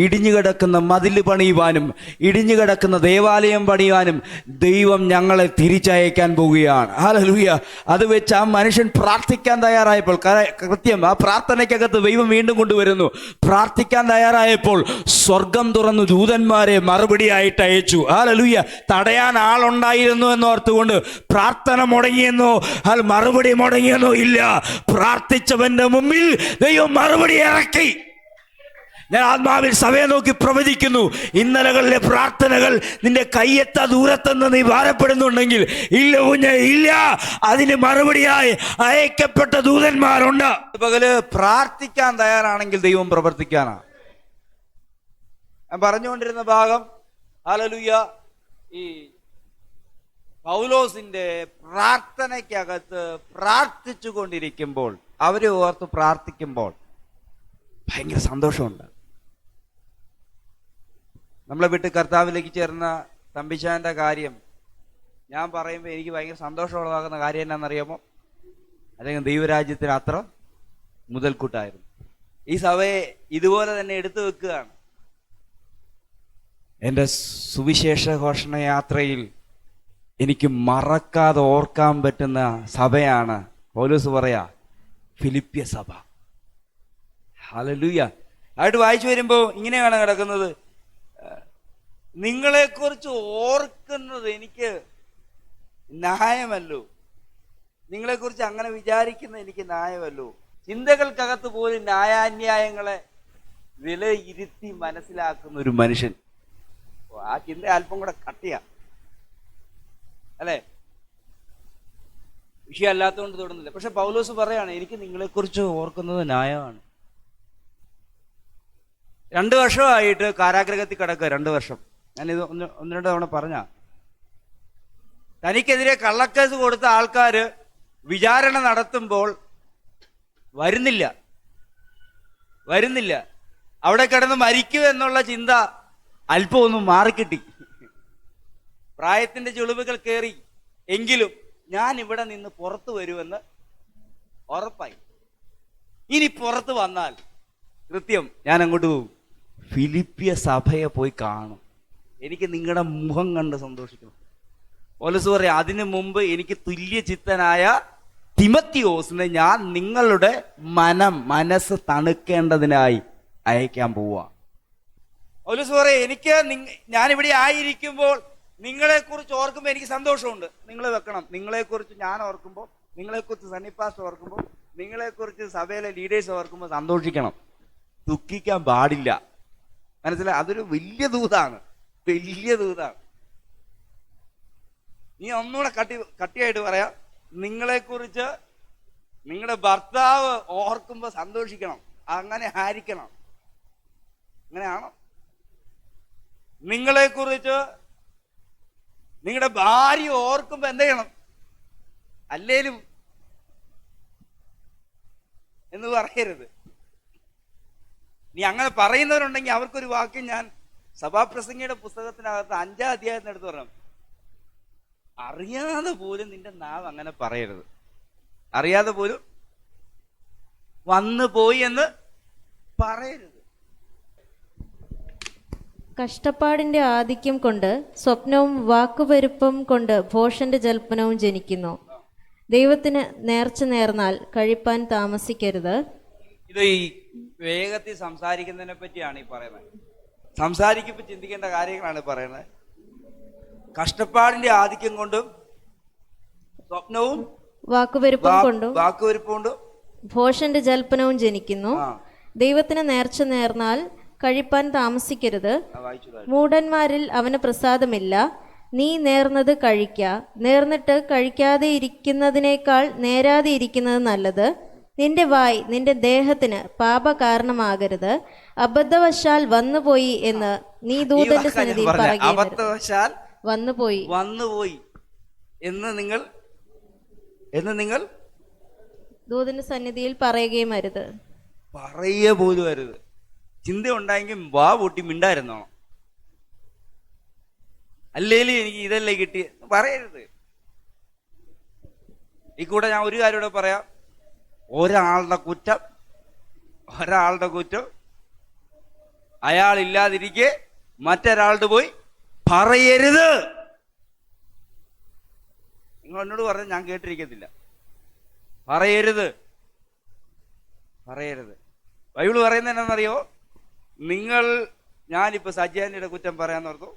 ഇടിഞ്ഞുകിടക്കുന്ന മതിൽ പണിയുവാനും ഇടിഞ്ഞുകിടക്കുന്ന ദേവാലയം പണിയുവാനും ദൈവം ഞങ്ങളെ തിരിച്ചയക്കാൻ പോവുകയാണ്. ഹല്ലേലൂയ. അത് വെച്ച് ആ മനുഷ്യൻ പ്രാർത്ഥിക്കാൻ തയ്യാറായപ്പോൾ, കൃത്യം ആ പ്രാർത്ഥനയ്ക്കകത്ത് ദൈവം വീണ്ടും കൊണ്ടുവരുന്നു. പ്രാർത്ഥിക്കാൻ തയ്യാറായപ്പോൾ സ്വർഗം തുറന്നു ദൂതന്മാരെ മറുപടിയായിട്ട് അയച്ചു. ഹല്ലേലൂയ. തടയാൻ ആളുണ്ടായിരുന്നു എന്നോർത്തുകൊണ്ട് പ്രാർത്ഥന മുടങ്ങിയെന്നോ മറുപടി മുടങ്ങിയെന്നോ ഇല്ല. പ്രാർത്ഥിച്ചവന്റെ മുമ്പിൽ ദൈവം മറുപടി ഇറക്കി. ഞാൻ ആത്മാവിൽ സഭയെ നോക്കി പ്രവചിക്കുന്നു. ഇന്നലകളിലെ പ്രാർത്ഥനകൾ നിന്റെ കയ്യെത്താ ദൂരത്തെന്ന് നീ ഭാരപ്പെടുന്നുണ്ടെങ്കിൽ, ഇല്ല കുഞ്ഞെ, ഇല്ല, അതിന് മറുപടിയായി അയക്കപ്പെട്ട ദൂതന്മാരുണ്ട്. പകല് പ്രാർത്ഥിക്കാൻ തയ്യാറാണെങ്കിൽ ദൈവം പ്രവർത്തിക്കാനാണ്. ഞാൻ പറഞ്ഞുകൊണ്ടിരുന്ന ഭാഗം, ഹല്ലേലൂയ, ഈ പൗലോസിന്റെ പ്രാർത്ഥനയ്ക്കകത്ത് പ്രാർത്ഥിച്ചു കൊണ്ടിരിക്കുമ്പോൾ, അവരെ ഓർത്ത് പ്രാർത്ഥിക്കുമ്പോൾ ഭയങ്കര സന്തോഷമുണ്ട്. നമ്മളെ വിട്ട് കർത്താവിലേക്ക് ചേർന്ന തമ്പിച്ചാൻ്റെ കാര്യം ഞാൻ പറയുമ്പോൾ എനിക്ക് ഭയങ്കര സന്തോഷമുള്ളതാകുന്ന കാര്യം എന്നാണെന്നറിയാമോ? അല്ലെങ്കിൽ ദൈവരാജ്യത്തിന് അത്ര മുതൽക്കൂട്ടായിരുന്നു. ഈ സഭയെ ഇതുപോലെ തന്നെ എടുത്തു വെക്കുകയാണ്. എൻ്റെ സുവിശേഷ ഘോഷണ യാത്രയിൽ എനിക്ക് മറക്കാതെ ഓർക്കാൻ പറ്റുന്ന സഭയാണ് പൗലോസ് പറയാ ഫിലിപ്പിയ സഭ. ഹല്ലേലൂയ. ആയിട്ട് വായിച്ചു വരുമ്പോൾ ഇങ്ങനെയാണ് കിടക്കുന്നത്, നിങ്ങളെക്കുറിച്ച് ഓർക്കുന്നത് എനിക്ക് ന്യായമല്ലോ, നിങ്ങളെക്കുറിച്ച് അങ്ങനെ വിചാരിക്കുന്നത് എനിക്ക് ന്യായമല്ലോ. ചിന്തകൾക്കകത്ത് പോലും ന്യായാന്യായങ്ങളെ വിലയിരുത്തി മനസ്സിലാക്കുന്ന ഒരു മനുഷ്യൻ. ആ ചിന്ത അല്പം കൂടെ കട്ടിയാ അല്ലേ, വിഷയമല്ലാത്തതുകൊണ്ട് തൊടുന്നില്ല. പക്ഷെ പൗലോസ് പറയാണ് എനിക്ക് നിങ്ങളെക്കുറിച്ച് ഓർക്കുന്നത് ന്യായമാണ്. 2 വർഷമായിട്ട് കാരാഗ്രഹത്തിൽ കിടക്കുക. 2 വർഷം. ഞാനിത് ഒന്ന് രണ്ട് തവണ പറഞ്ഞ, തനിക്കെതിരെ കള്ളക്കേസ് കൊടുത്ത ആൾക്കാര് വിചാരണ നടത്തുമ്പോൾ വരുന്നില്ല. അവിടെ കിടന്ന് മരിക്കൂ എന്നുള്ള ചിന്ത അല്പം ഒന്ന് മാറിക്കിട്ടി. പ്രായത്തിന്റെ ചുളിവുകൾ കയറി എങ്കിലും ഞാൻ ഇവിടെ നിന്ന് പുറത്തു വരുമെന്ന് ഉറപ്പായി. ഇനി പുറത്ത് വന്നാൽ കൃത്യം ഞാൻ അങ്ങോട്ട് പോകും, ഫിലിപ്പിയ സഭയെ പോയി കാണും. എനിക്ക് നിങ്ങളുടെ മുഖം കണ്ട് സന്തോഷിക്കണം. പൗലോസ് പറയാം, അതിനു മുമ്പ് എനിക്ക് തുല്യചിത്തനായ തിമത്തിയോസിനെ ഞാൻ നിങ്ങളുടെ മനസ്സ് തണുക്കേണ്ടതിനായി അയക്കാൻ പോവാ. പൗലോസ് പറയാം, എനിക്ക് ഞാനിവിടെ ആയിരിക്കുമ്പോൾ നിങ്ങളെക്കുറിച്ച് ഓർക്കുമ്പോൾ എനിക്ക് സന്തോഷമുണ്ട്. നിങ്ങൾ വെക്കണം, നിങ്ങളെക്കുറിച്ച് ഞാൻ ഓർക്കുമ്പോൾ, നിങ്ങളെക്കുറിച്ച് സണ്ണിപ്പാസ്റ്റ് ഓർക്കുമ്പോൾ, നിങ്ങളെക്കുറിച്ച് സഭയിലെ ലീഡേഴ്സ് ഓർക്കുമ്പോൾ സന്തോഷിക്കണം, ദുഃഖിക്കാൻ പാടില്ല. മനസ്സിലായി? അതൊരു വലിയ ദൂതാണ്. നീ ഒന്നുകൂടെ കട്ടിയായിട്ട് പറയാം, നിങ്ങളെക്കുറിച്ച് നിങ്ങളുടെ ഭർത്താവ് ഓർക്കുമ്പോൾ സന്തോഷിക്കണം. അങ്ങനെ ആയിരിക്കണം. അങ്ങനെയാണോ? നിങ്ങളെക്കുറിച്ച് നിങ്ങളുടെ ഭാര്യ ഓർക്കുമ്പോ എന്ത് ചെയ്യണം? അല്ലേലും എന്ന് പറയരുത്. നീ അങ്ങനെ പറയുന്നവരുണ്ടെങ്കിൽ അവർക്കൊരു വാക്യം ഞാൻ സഭാപ്രസംഗിയുടെ പുസ്തകത്തിനകത്ത് 5-ാം അധ്യായത്തിനടുത്ത് പറഞ്ഞു, അറിയാതെ പോലും നിന്റെ നാവ് അങ്ങനെ പറയരുത്. അറിയാതെ പോലും വന്നു പോയി എന്ന് പറയരുത്. കഷ്ടപ്പാടിന്റെ ആധിക്യം കൊണ്ട് സ്വപ്നവും വാക്കുപെരുപ്പം കൊണ്ട് ഭോഷന്റെ ജൽപ്പനവും ജനിക്കുന്നു. ദൈവത്തിന് നേർച്ച നേർന്നാൽ കഴിപ്പാൻ താമസിക്കരുത്. ഇത് ഈ വേഗത്തിൽ സംസാരിക്കുന്നതിനെ പറ്റിയാണ് ഈ പറയുന്നത്. സംസാരിക്കുമ്പോൾ ചിന്തിക്കേണ്ട കാര്യങ്ങളാണ് പറയുന്നത്. കഷ്ടപ്പാടിന്റെ ആധിക്യം കൊണ്ടും സ്വപ്നവും വാക്കുപെരുപ്പം കൊണ്ടും ഭോഷന്റെ ജൽപ്പനവും ജനിക്കുന്നു. ദൈവത്തിന് നേർച്ച നേർന്നാൽ കഴിപ്പാൻ താമസിക്കരുത്. മൂഢന്മാരിൽ അവന് പ്രസാദമില്ല. നീ നേർന്നത് കഴിക്ക. നേർന്നിട്ട് കഴിക്കാതെ ഇരിക്കുന്നതിനേക്കാൾ നേരാതെ ഇരിക്കുന്നത് നല്ലത്. നിന്റെ വായ് നിന്റെ ദേഹത്തിന് പാപ കാരണമാകരുത്. അബദ്ധവശാൽ വന്നുപോയി എന്ന് നീ ദൂതന്റെ സന്നിധിയിൽ പറയരുത്. വന്നുപോയി എന്ന് നിങ്ങൾ ദൂതന്റെ സന്നിധിയിൽ പറയുകയും അരുത്. പറയുക പോലും അരുത്. ചിന്ത ഉണ്ടായെങ്കിൽ വാ പൊട്ടി മിണ്ടായിരുന്നോ, അല്ലേലും എനിക്ക് ഇതല്ലേ കിട്ടി പറയരുത്. ഈ കൂടെ ഞാൻ ഒരു കാര്യം കൂടെ പറയാം. ഒരാളുടെ കുറ്റം അയാളില്ലാതിരിക്കെ മറ്റൊരാളുടെ പോയി പറയരുത്. നിങ്ങൾ എന്നോട് പറഞ്ഞ ഞാൻ കേട്ടിരിക്കത്തില്ല. പറയരുത്. ബൈബിള് പറയുന്നത് എന്താണെന്നറിയോ? ഞാനിപ്പോ സജിയാന്റിയുടെ കുറ്റം പറയാൻ ഓർത്തു.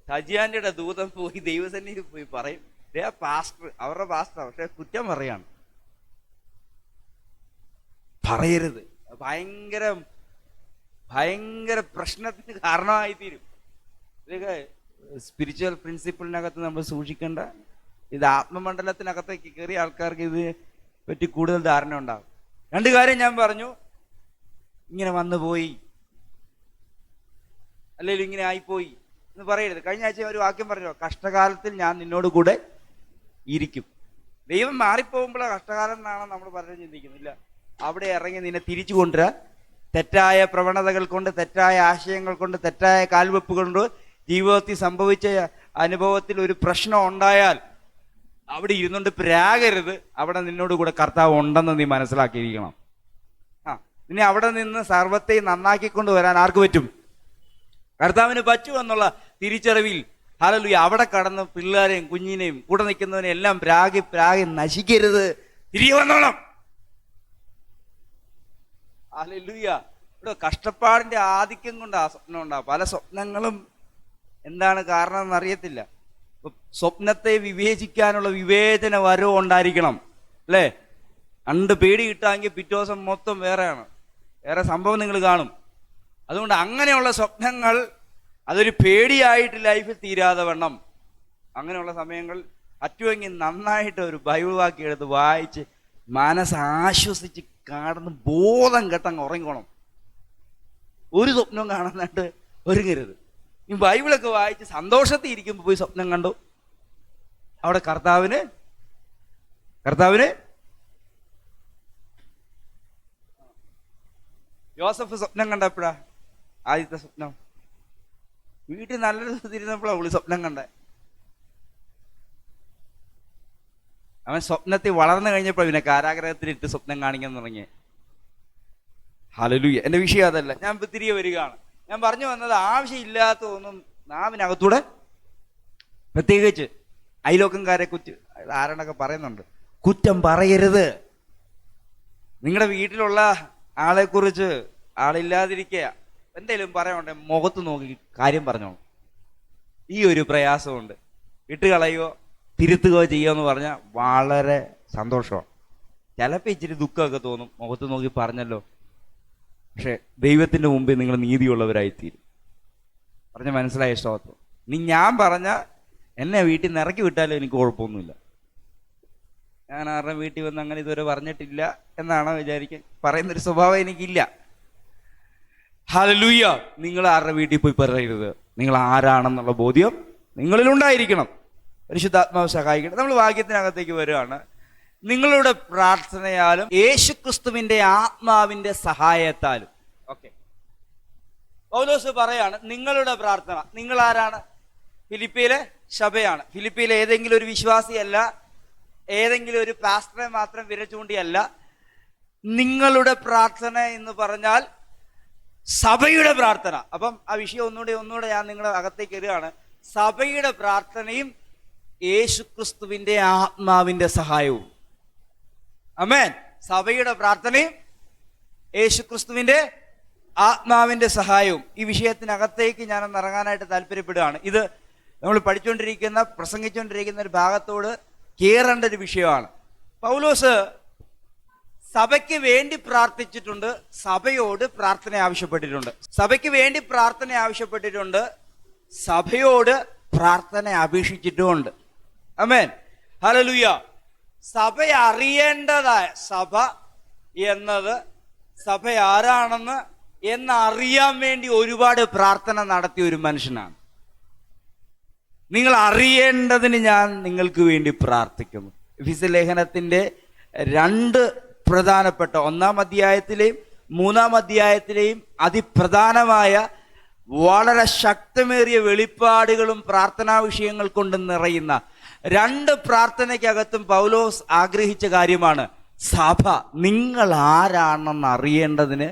സജിയാന്റിയുടെ ദൂതൻ പോയി ദൈവസന്നിധിയിൽ പോയി പറയും, അവരുടെ പാസ്റ്റർ പക്ഷെ കുറ്റം പറയാണ്. പറയരുത്. ഭയങ്കര പ്രശ്നത്തിന് കാരണമായി തീരും. ഇതൊക്കെ സ്പിരിച്വൽ പ്രിൻസിപ്പിളിനകത്ത് നമ്മൾ സൂക്ഷിക്കേണ്ട. ഇത് ആത്മമണ്ഡലത്തിനകത്തേക്ക് കയറിയ ആൾക്കാർക്ക് ഇത് പറ്റി കൂടുതൽ ധാരണ ഉണ്ടാകും. 2 കാര്യം ഞാൻ പറഞ്ഞു. ഇങ്ങനെ വന്നു പോയി, അല്ലെങ്കിൽ ഇങ്ങനെ ആയിപ്പോയി എന്ന് പറയരുത്. കഴിഞ്ഞ ആഴ്ച ഒരു വാക്യം പറഞ്ഞോ, കഷ്ടകാലത്തിൽ ഞാൻ നിന്നോട് കൂടെ ഇരിക്കും. ദൈവം മാറിപ്പോകുമ്പോഴാണ് കഷ്ടകാലം എന്നാണ് നമ്മൾ പലരും ചിന്തിക്കുന്നില്ല. അവിടെ ഇറങ്ങി നിന്നെ തിരിച്ചു കൊണ്ടുവരാൻ, തെറ്റായ പ്രവണതകൾ കൊണ്ട്, തെറ്റായ ആശയങ്ങൾ കൊണ്ട്, തെറ്റായ കാൽവെപ്പ് കൊണ്ട് ജീവിതത്തിൽ സംഭവിച്ച അനുഭവത്തിൽ ഒരു പ്രശ്നം ഉണ്ടായാൽ അവിടെ ഇരുന്നുകൊണ്ട് പ്രാകരുത്. അവിടെ നിന്നോട് കൂടെ കർത്താവ് ഉണ്ടെന്ന് നീ മനസ്സിലാക്കിയിരിക്കണം. ഇനി അവിടെ നിന്ന് സർവത്തെ നന്നാക്കിക്കൊണ്ട് വരാൻ ആർക്ക് പറ്റും? കർത്താവിന് പറ്റുമെന്നുള്ള തിരിച്ചറിവിൽ ഹല്ലേലൂയ അവിടെ കടന്ന് പിള്ളേരെയും കുഞ്ഞിനെയും കൂടെ നിൽക്കുന്നവനെയും എല്ലാം പ്രാഗി നശിക്കരുത്, തിരികെ വന്നോണം. ഹല്ലേലൂയ. ഇവിടെ കഷ്ടപ്പാടിന്റെ ആധിക്യം കൊണ്ട് ആ സ്വപ്നം ഉണ്ടാവും. പല സ്വപ്നങ്ങളും എന്താണ് കാരണം എന്നറിയത്തില്ല. സ്വപ്നത്തെ വിവേചിക്കാനുള്ള വിവേചന വരവും ഉണ്ടായിരിക്കണം, അല്ലേ? രണ്ട് പേടി കിട്ടാമെങ്കിൽ പിറ്റേ ദിവസം മൊത്തം വേറെയാണ്, വേറെ സംഭവം നിങ്ങൾ കാണും. അതുകൊണ്ട് അങ്ങനെയുള്ള സ്വപ്നങ്ങൾ അതൊരു പേടിയായിട്ട് ലൈഫിൽ തീരാതെ വണ്ണം അങ്ങനെയുള്ള സമയങ്ങൾ പറ്റുമെങ്കിൽ നന്നായിട്ട് ഒരു ബൈബിൾ വാക്യം എടുത്ത് വായിച്ച് മനസ്സ് ആശ്വസിച്ച് കടന്ന് ബോധം കെട്ടങ്ങ് ഉറങ്ങിക്കോണം. ഒരു സ്വപ്നവും കാണാനായിട്ട് ഒരുങ്ങരുത്. ഈ ബൈബിളൊക്കെ വായിച്ച് സന്തോഷത്തിൽ ഇരിക്കുമ്പോൾ പോയി സ്വപ്നം കണ്ടു, അവിടെ കർത്താവിന് യോസഫ് സ്വപ്നം കണ്ടപ്പോഴാ ആദ്യത്തെ സ്വപ്നം? വീട്ടിൽ നല്ലൊരു തിരുന്നപ്പോഴാണ് പുള്ളി സ്വപ്നം കണ്ടേ. അവൻ സ്വപ്നത്തിൽ വളർന്നു കഴിഞ്ഞപ്പോൾ പിന്നെ കാരാഗ്രഹത്തിലിട്ട് സ്വപ്നം കാണിക്കാൻ തുടങ്ങി. ഹല്ലേലൂയ. എന്റെ വിഷയം അതല്ല, ഞാൻ തിരികെ വരികയാണ്. ഞാൻ പറഞ്ഞു വന്നത് ആവശ്യമില്ലാത്ത ഒന്നും നാവിനകത്തൂടെ, പ്രത്യേകിച്ച് അയലോക്കംകാരെ ആരെന്നൊക്കെ പറയുന്നുണ്ട്, കുറ്റം പറയരുത്. നിങ്ങളുടെ വീട്ടിലുള്ള ആളെക്കുറിച്ച് ആളില്ലാതിരിക്കുക എന്തെങ്കിലും പറയണ്ടേ മുഖത്ത് നോക്കി കാര്യം പറഞ്ഞോളൂ. ഈ ഒരു പ്രയാസമുണ്ട്. ഇട്ടുകളയോ തിരുത്തുകയോ ചെയ്യുമെന്ന് പറഞ്ഞാൽ വളരെ സന്തോഷമാണ്. ചിലപ്പോൾ ഇച്ചിരി ദുഃഖമൊക്കെ തോന്നും, മുഖത്ത് നോക്കി പറഞ്ഞല്ലോ. പക്ഷെ ദൈവത്തിൻ്റെ മുമ്പിൽ നിങ്ങൾ നീതിയുള്ളവരായിത്തീരും. പറഞ്ഞ മനസ്സിലായ സ്തോത്രം. ഇനി ഞാൻ പറഞ്ഞ എന്നെ വീട്ടിൽ നിന്ന് ഇറക്കി വിട്ടാലും എനിക്ക് കുഴപ്പമൊന്നുമില്ല. ഞാൻ ആരുടെ വീട്ടിൽ വന്ന് അങ്ങനെ ഇതുവരെ പറഞ്ഞിട്ടില്ല എന്നാണോ വിചാരിക്കാൻ? പറയുന്നൊരു സ്വഭാവം എനിക്കില്ല. ഹല്ലേലൂയ. നിങ്ങൾ ആരുടെ വീട്ടിൽ പോയി പറയരുത്. നിങ്ങൾ ആരാണെന്നുള്ള ബോധ്യം നിങ്ങളിലുണ്ടായിരിക്കണം. പരിശുദ്ധാത്മാവ് സഹായിക്കണം. നമ്മൾ വാക്യത്തിനകത്തേക്ക് വരികയാണ്. നിങ്ങളുടെ പ്രാർത്ഥനയാലും യേശുക്രിസ്തുവിന്റെ ആത്മാവിന്റെ സഹായത്താലും. ഓക്കെ, പൗലോസ് പറയാണ് നിങ്ങളുടെ പ്രാർത്ഥന. നിങ്ങൾ ആരാണ്? ഫിലിപ്പിയിലെ സഭയാണ്. ഫിലിപ്പിയിലെ ഏതെങ്കിലും ഒരു വിശ്വാസിയല്ല, ഏതെങ്കിലും ഒരു പാസ്റ്ററെ മാത്രം വിരച്ചുകൊണ്ടിയല്ല. നിങ്ങളുടെ പ്രാർത്ഥന എന്ന് പറഞ്ഞാൽ സഭയുടെ പ്രാർത്ഥന. അപ്പം ആ വിഷയം ഒന്നുകൂടെ ഞാൻ നിങ്ങളുടെ അകത്തേക്ക് വരികയാണ്. സഭയുടെ പ്രാർത്ഥനയും യേശുക്രിസ്തുവിന്റെ ആത്മാവിന്റെ സഹായവും. ആമേൻ. സഭയുടെ പ്രാർത്ഥനയും യേശുക്രിസ്തുവിന്റെ ആത്മാവിന്റെ സഹായവും. ഈ വിഷയത്തിനകത്തേക്ക് ഞാനൊന്ന് ഇറങ്ങാനായിട്ട് താല്പര്യപ്പെടുകയാണ്. ഇത് നമ്മൾ പ്രസംഗിച്ചുകൊണ്ടിരിക്കുന്ന ഒരു ഭാഗത്തോട് കയറേണ്ട ഒരു വിഷയമാണ്. പൗലോസ് സഭയ്ക്ക് വേണ്ടി പ്രാർത്ഥിച്ചിട്ടുണ്ട്, സഭയോട് പ്രാർത്ഥന ആവശ്യപ്പെട്ടിട്ടുണ്ട്. സഭയ്ക്ക് വേണ്ടി പ്രാർത്ഥന ആവശ്യപ്പെട്ടിട്ടുണ്ട്, സഭയോട് പ്രാർത്ഥന അപേക്ഷിച്ചിട്ടുമുണ്ട്. ആമേൻ. ഹല്ലേലൂയ. സഭ അറിയേണ്ടതായ, സഭ എന്നത് സഭ ആരാണെന്ന് എന്നറിയാൻ വേണ്ടി ഒരുപാട് പ്രാർത്ഥന നടത്തിയ ഒരു മനുഷ്യനാണ്. നിങ്ങൾ അറിയേണ്ടതിന് ഞാൻ നിങ്ങൾക്ക് വേണ്ടി പ്രാർത്ഥിക്കുന്നു. എഫെസ്യ ലേഖനത്തിന്റെ 2 പ്രധാനപ്പെട്ട 1-ാം അധ്യായത്തിലെയും 3-ാം അധ്യായത്തിലെയും അതിപ്രധാനമായ വളരെ ശക്തമേറിയ വെളിപ്പാടുകളും പ്രാർത്ഥനാ വിഷയങ്ങൾ കൊണ്ട് നിറയുന്ന 2 പ്രാർത്ഥനയ്ക്കകത്തും പൗലോസ് ആഗ്രഹിച്ച കാര്യമാണ് സഭ നിങ്ങൾ ആരാണെന്ന് അറിയേണ്ടതിന്.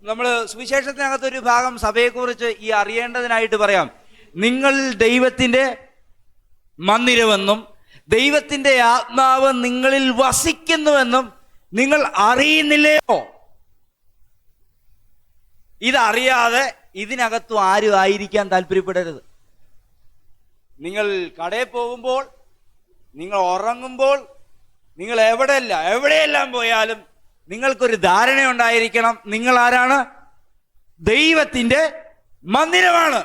നമ്മൾ സുവിശേഷത്തിനകത്തൊരു ഭാഗം സഭയെക്കുറിച്ച് ഈ അറിയേണ്ടതിനായിട്ട് പറയാം. നിങ്ങൾ ദൈവത്തിന്റെ മന്ദിരമെന്നും ദൈവത്തിന്റെ ആത്മാവ് നിങ്ങളിൽ വസിക്കുന്നുവെന്നും നിങ്ങൾ അറിയുന്നില്ലയോ? ഇതറിയാതെ ഇതിനകത്തും ആരും ആയിരിക്കാൻ താല്പര്യപ്പെടരുത്. നിങ്ങൾ കടയിൽ പോകുമ്പോൾ, നിങ്ങൾ ഉറങ്ങുമ്പോൾ, നിങ്ങൾ എവിടെയെല്ലാം പോയാലും നിങ്ങൾക്കൊരു ധാരണ ഉണ്ടായിരിക്കണം. നിങ്ങൾ ആരാണ്? ദൈവത്തിന്റെ മന്ദിരമാണ്.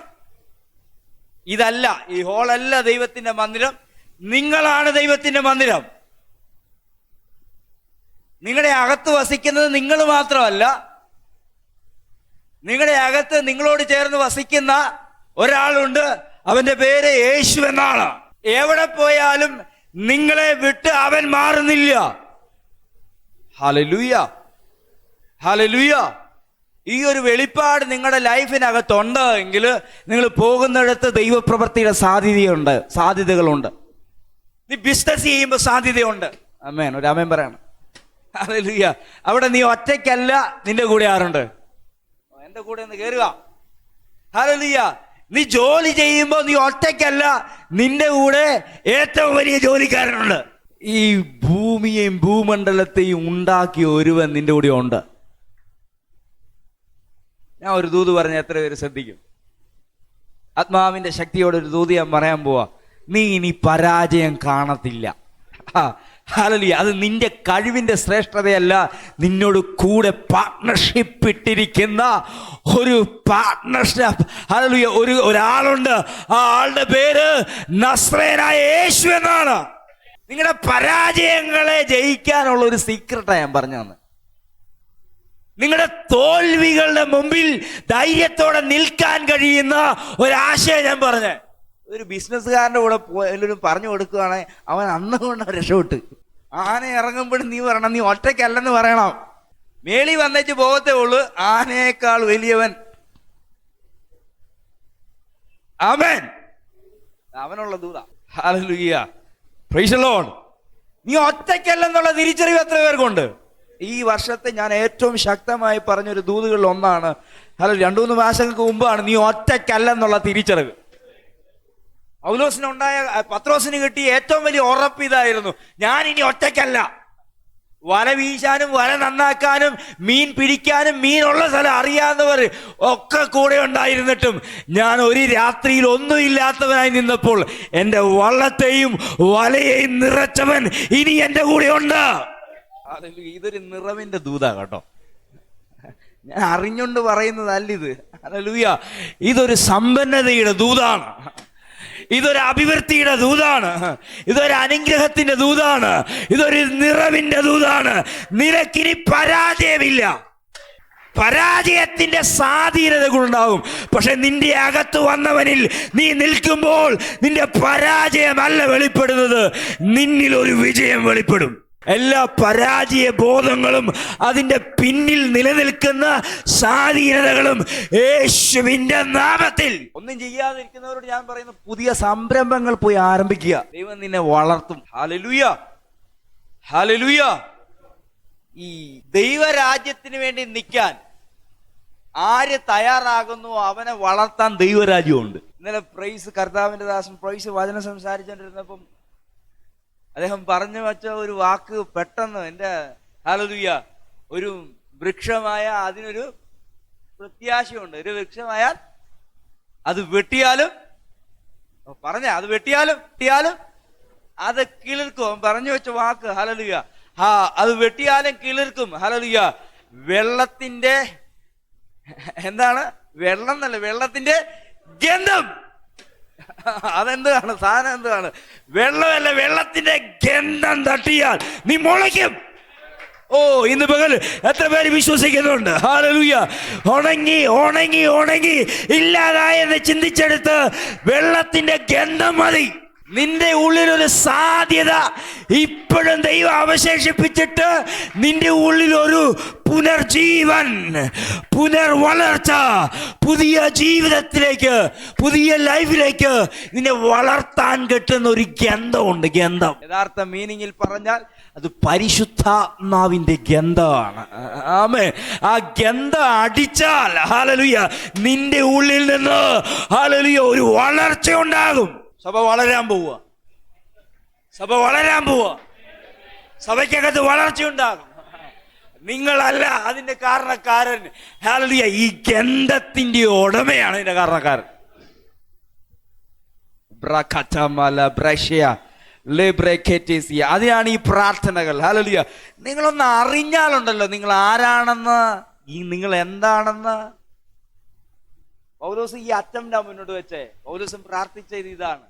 ഇതല്ല, ഈ ഹോളല്ല ദൈവത്തിന്റെ മന്ദിരം, നിങ്ങളാണ് ദൈവത്തിന്റെ മന്ദിരം. നിങ്ങളുടെ അകത്ത് വസിക്കുന്നത് നിങ്ങൾ മാത്രമല്ല, നിങ്ങളുടെ അകത്ത് നിങ്ങളോട് ചേർന്ന് വസിക്കുന്ന ഒരാളുണ്ട്. അവന്റെ പേര് യേശു എന്നാണ്. എവിടെ പോയാലും നിങ്ങളെ വിട്ട് അവൻ മാറുന്നില്ല. Hallelujah, hallelujah. ഈ ഒരു വെളിപ്പാട് നിങ്ങളുടെ ലൈഫിനകത്തുണ്ട് എങ്കിൽ നിങ്ങൾ പോകുന്നിടത്ത് ദൈവപ്രവൃത്തിയുടെ സാധ്യതകളുണ്ട്. നീ ബിസിനസ് ചെയ്യുമ്പോൾ സാധ്യതയുണ്ട്. ആമേൻ. ഒരു ആമേൻ പറയണം. ഹല്ലേലൂയ. അവിടെ നീ ഒറ്റയ്ക്കല്ല, നിന്റെ കൂടെ ആരുണ്ട്? എന്റെ കൂടെ ഒന്ന് കയറുക. ഹല്ലേലൂയ. നീ ജോലി ചെയ്യുമ്പോ നീ ഒറ്റയ്ക്കല്ല, നിന്റെ കൂടെ ഏറ്റവും വലിയ ജോലിക്കാരനുണ്ട്. ഈ ഭൂമിയെയും ഭൂമണ്ഡലത്തെയും ഉണ്ടാക്കിയ ഒരുവൻ നിന്റെ കൂടെ ഉണ്ട്. ഞാൻ ഒരു ദൂത് പറഞ്ഞ എത്ര പേര് ശ്രദ്ധിക്കും? ആത്മാവിന്റെ ശക്തിയോടെ ഒരു ദൂത് ഞാൻ പറയാൻ പോവാ. നീ ഇനി പരാജയം കാണത്തില്ല. ഹല്ലേലൂയ. അത് നിന്റെ കഴിവിന്റെ ശ്രേഷ്ഠതയല്ല, നിന്നോട് കൂടെ പാർട്ട്ണർഷിപ്പ് ഇട്ടിരിക്കുന്ന ഒരു പാർട്ട്ണർഷിപ്പ്. ഹല്ലേലൂയ. ഒരാളുണ്ട്. ആ ആളുടെ പേര് നസ്രയനായ യേശു എന്നാണ്. നിങ്ങളുടെ പരാജയങ്ങളെ ജയിക്കാനുള്ള ഒരു സീക്രട്ടാണ് ഞാൻ പറഞ്ഞത്. നിങ്ങളുടെ തോൽവികളുടെ മുമ്പിൽ ധൈര്യത്തോടെ നിൽക്കാൻ കഴിയുന്ന ഒരാശയം ഞാൻ പറഞ്ഞേ. ഒരു ബിസിനസ്സുകാരൻ്റെ കൂടെ എല്ലാവരും പറഞ്ഞു കൊടുക്കുകയാണെങ്കിൽ അവൻ അന്ന് കൊണ്ട് രക്ഷപ്പെട്ട്. ആന ഇറങ്ങുമ്പോഴും നീ പറയണം, നീ ഒറ്റയ്ക്കല്ലെന്ന് പറയണം. മേളി വന്നേച്ച് പോകത്തേ ഉള്ളൂ, ആനയേക്കാൾ വലിയവൻ. ആമേൻ. അവനുള്ള ദൂതാ. ഹല്ലേലൂയ. Praise the Lord. നീ ഒറ്റയ്ക്കല്ലെന്നുള്ള തിരിച്ചറിവ് എത്ര പേർക്കുണ്ട്? ഈ വർഷത്തെ ഞാൻ ഏറ്റവും ശക്തമായി പറഞ്ഞൊരു ദൂതുകളിൽ ഒന്നാണ്. അല്ല, 2-3 മാസങ്ങൾക്ക് മുമ്പാണ് നീ ഒറ്റയ്ക്കല്ലെന്നുള്ള തിരിച്ചറിവ്. പൗലോസിനുണ്ടായ, പത്രോസിന് കിട്ടിയ ഏറ്റവും വലിയ ഉറപ്പ് ഇതായിരുന്നു, ഞാൻ ഇനി ഒറ്റയ്ക്കല്ല. വല വീശാനും വല നന്നാക്കാനും മീൻ പിടിക്കാനും മീനുള്ള സ്ഥലം അറിയാവുന്നവർ ഒക്കെ കൂടെ ഉണ്ടായിരുന്നിട്ടും ഞാൻ ഒരു രാത്രിയിൽ ഒന്നുമില്ലാത്തവനായി നിന്നപ്പോൾ എൻ്റെ വള്ളത്തെയും വലയെയും നിറച്ചവൻ ഇനി എൻ്റെ കൂടെ ഉണ്ട്. ഇതൊരു നിറവിന്റെ ദൂതാ കേട്ടോ. ഞാൻ അറിഞ്ഞുകൊണ്ട് പറയുന്നതല്ല ഇത്. ഹല്ലേലൂയ. ഇതൊരു സമ്പന്നതയുടെ ദൂതാണ്. ഇതൊരു അഭിവൃദ്ധിയുടെ ദൂതാണ്. ഇതൊരു അനുഗ്രഹത്തിന്റെ ദൂതാണ്. ഇതൊരു നിറവിന്റെ ദൂതാണ്. നിനക്കിനി പരാജയമില്ല. പരാജയത്തിന്റെ സ്വാധീനതകളുണ്ടാകും. പക്ഷെ നിന്റെ അകത്ത് വന്നവനിൽ നീ നിൽക്കുമ്പോൾ നിന്റെ പരാജയമല്ല വെളിപ്പെടുന്നത്, നിന്നിൽ ഒരു വിജയം വെളിപ്പെടും. എല്ലാ പരാജയ ബോധങ്ങളും അതിന്റെ പിന്നിൽ നിലനിൽക്കുന്ന സ്വാധീനതകളും യേശുവിന്റെ നാമത്തിൽ. ഒന്നും ചെയ്യാതിരിക്കുന്നവരോട് ഞാൻ പറയുന്നു, പുതിയ സംരംഭങ്ങൾ പോയി ആരംഭിക്കുക. ദൈവം നിന്നെ വളർത്തും. ഹല്ലേലൂയ. ഹല്ലേലൂയ. ഈ ദൈവരാജ്യത്തിന് വേണ്ടി നിൽക്കാൻ ആര് തയ്യാറാകുന്നു അവനെ വളർത്താൻ ദൈവരാജ്യമുണ്ട്. ഇന്നലെ പ്രൈസ് കർത്താവിന്റെ ദാസൻ പ്രൈസ് വചനം സംസാരിച്ചുകൊണ്ടിരുന്നപ്പം അദ്ദേഹം പറഞ്ഞു വച്ച ഒരു വാക്ക് പെട്ടെന്ന് എൻ്റെ ഹല്ലേലൂയ, ഒരു വൃക്ഷമായ അതിനൊരു പ്രത്യാശയുണ്ട്. ഒരു വൃക്ഷമായാൽ അത് വെട്ടിയാലും അത് വെട്ടിയാലും അത് കിളിർക്കും. അവൻ പറഞ്ഞു വെച്ച വാക്ക് ഹല്ലേലൂയ. അത് വെട്ടിയാലും കിളിർക്കും. ഹല്ലേലൂയ. വെള്ളത്തിന്റെ എന്താണ്? വെള്ളം എന്നല്ല, വെള്ളത്തിന്റെ ഗന്ധം. അതെന്താണ്? സാധനം എന്താണ്? വെള്ളമല്ല, വെള്ളത്തിന്റെ ഗന്ധം തട്ടിയാൽ നീ മുളയ്ക്കും. ഓ, ഇന്ന് പകൽ എത്ര പേര് വിശ്വസിക്കുന്നുണ്ട്? ഹല്ലേലൂയ. ഉണങ്ങി ഉണങ്ങി ഉണങ്ങി ഇല്ലാതായെന്ന് ചിന്തിച്ചെടുത്ത് വെള്ളത്തിന്റെ ഗന്ധം മതി. നിന്റെ ഉള്ളിലൊരു സാധ്യത ഇപ്പോഴും ദൈവം അവശേഷിപ്പിച്ചിട്ട് നിന്റെ ഉള്ളിലൊരു പുനർജീവൻ, പുനർവളർച്ച, പുതിയ ജീവിതത്തിലേക്ക്, പുതിയ ലൈഫിലേക്ക് നിന്നെ വളർത്താൻ കിട്ടുന്ന ഒരു ഗന്ധമുണ്ട്. ഗന്ധം യഥാർത്ഥ മീനിങ്ങിൽ പറഞ്ഞാൽ അത് പരിശുദ്ധാത്മാവിന്റെ ഗന്ധമാണ്. ആമേൻ. ആ ഗന്ധം അടിച്ചാൽ ഹല്ലേലൂയ നിന്റെ ഉള്ളിൽ നിന്ന് ഹല്ലേലൂയ ഒരു വളർച്ച ഉണ്ടാകും. സഭ വളരാൻ പോവുക. സഭ വളരാൻ പോവുക. സഭയ്ക്കകത്ത് വളർച്ചയുണ്ടാകും. നിങ്ങളല്ല അതിന്റെ കാരണക്കാരൻ. ഹല്ലേലൂയ. ഈ ഗന്ധത്തിന്റെ ഉടമയാണ് ഇതിന്റെ കാരണക്കാരൻ. അതിനാണ് ഈ പ്രാർത്ഥനകൾ. ഹല്ലേലൂയ. നിങ്ങളൊന്ന് അറിഞ്ഞാലുണ്ടല്ലോ നിങ്ങൾ ആരാണെന്ന്, നിങ്ങൾ എന്താണെന്ന്. പൗലോസ് ഈ അറ്റംപ്റ്റാ മുന്നോട്ട് വെച്ചേ. പൗലോസും പ്രാർത്ഥിച്ചത് ഇതാണ്,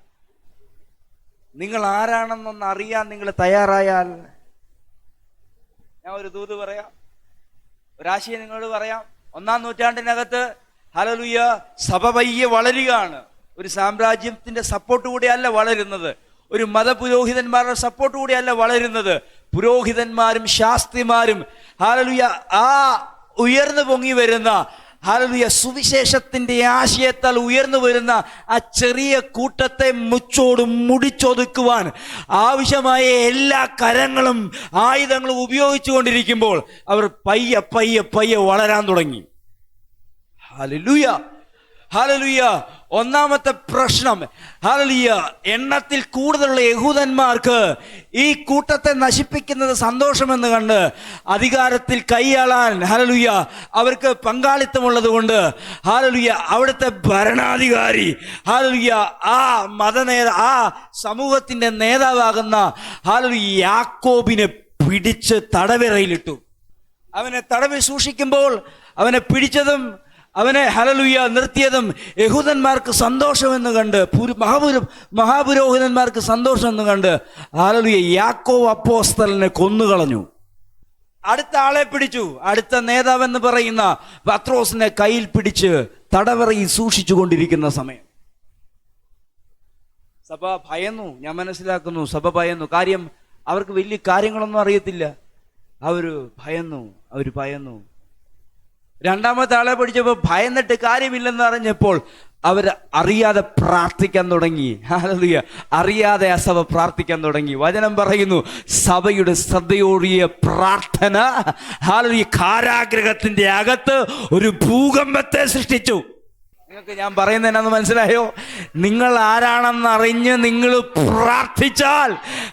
നിങ്ങൾ ആരാണെന്നൊന്ന് അറിയാൻ നിങ്ങൾ തയ്യാറായാൽ. ഞാൻ ഒരു ദൂത് പറയാം, ഒരാശയം നിങ്ങളോട് പറയാം. 1-ാം നൂറ്റാണ്ടിനകത്ത് ഹല്ലേലൂയ സഭ പയ്യെ വളരുകയാണ്. ഒരു സാമ്രാജ്യത്തിന്റെ സപ്പോർട്ട് കൂടിയല്ല വളരുന്നത്, ഒരു മതപുരോഹിതന്മാരുടെ സപ്പോർട്ട് കൂടിയല്ല വളരുന്നത്. പുരോഹിതന്മാരും ശാസ്ത്രിമാരും ഹല്ലേലൂയ ആ ഉയർന്നു പൊങ്ങി വരുന്ന ഹല്ലേലൂയ, സുവിശേഷത്തിന്റെ ആശയത്താൽ ഉയർന്നു വരുന്ന ആ ചെറിയ കൂട്ടത്തെ മുടിച്ചൊതുക്കുവാൻ ആവശ്യമായ എല്ലാ കരങ്ങളും ആയുധങ്ങളും ഉപയോഗിച്ചു കൊണ്ടിരിക്കുമ്പോൾ അവർ പയ്യെ പയ്യെ പയ്യെ വളരാൻ തുടങ്ങി. Hallelujah, hallelujah. ഒന്നാമത്തെ പ്രശ്നം, ഹല്ലേലൂയ, എണ്ണത്തിൽ കൂടുതലുള്ള യഹൂദന്മാർക്ക് ഈ കൂട്ടത്തെ നശിപ്പിക്കുന്നത് സന്തോഷമെന്ന് കണ്ട് അധികാരത്തിൽ കൈയാളാൻ, ഹല്ലേലൂയ, അവർക്ക് പങ്കാളിത്തമുള്ളത് കൊണ്ട്, ഹല്ലേലൂയ, അവിടുത്തെ ഭരണാധികാരി, ഹല്ലേലൂയ, ആ ആ സമൂഹത്തിന്റെ നേതാവാകുന്ന, ഹല്ലേലൂയ, യാക്കോബിനെ പിടിച്ച് തടവറയിലിട്ടു. അവനെ തടവിൽ സൂക്ഷിക്കുമ്പോൾ അവനെ പിടിച്ചതും അവനെ, ഹല്ലേലൂയ, നിർത്തിയതും യഹൂദന്മാർക്ക് സന്തോഷമെന്ന് കണ്ട്, മഹാപുരോഹിതന്മാർക്ക് സന്തോഷമെന്ന് കണ്ട്, ഹല്ലേലൂയ, യാക്കോബ് അപ്പോസ്തലനെ കൊന്നുകളഞ്ഞു. അടുത്ത ആളെ പിടിച്ചു. അടുത്ത നേതാവെന്ന് പറയുന്ന പത്രോസിനെ കയ്യിൽ പിടിച്ച് തടവറയിൽ സൂക്ഷിച്ചു കൊണ്ടിരിക്കുന്ന സമയം സഭ ഭയന്നു. ഞാൻ മനസ്സിലാക്കുന്നു, സഭ ഭയന്നു. കാര്യം അവർക്ക് വലിയ കാര്യങ്ങളൊന്നും അറിയത്തില്ല. അവര് ഭയന്നു. രണ്ടാമത്തെ ആളെ പിടിച്ചപ്പോൾ ഭയന്നിട്ട് കാര്യമില്ലെന്ന് അറിഞ്ഞപ്പോൾ അവർ അറിയാതെ പ്രാർത്ഥിക്കാൻ തുടങ്ങി. ഹല്ലേലൂയ, അറിയാതെ ആ സഭ പ്രാർത്ഥിക്കാൻ തുടങ്ങി. വചനം പറയുന്നു, സഭയുടെ ശ്രദ്ധയോടിയ പ്രാർത്ഥന, ഹല്ലേലൂയ, കാരാഗ്രഹത്തിന്റെ അകത്ത് ഒരു ഭൂകമ്പത്തെ സൃഷ്ടിച്ചു. നിങ്ങൾക്ക് ഞാൻ പറയുന്നത് എന്നാന്ന് മനസ്സിലായോ? നിങ്ങൾ ആരാണെന്ന് അറിഞ്ഞ് നിങ്ങൾ പ്രാർത്ഥിച്ചാൽ,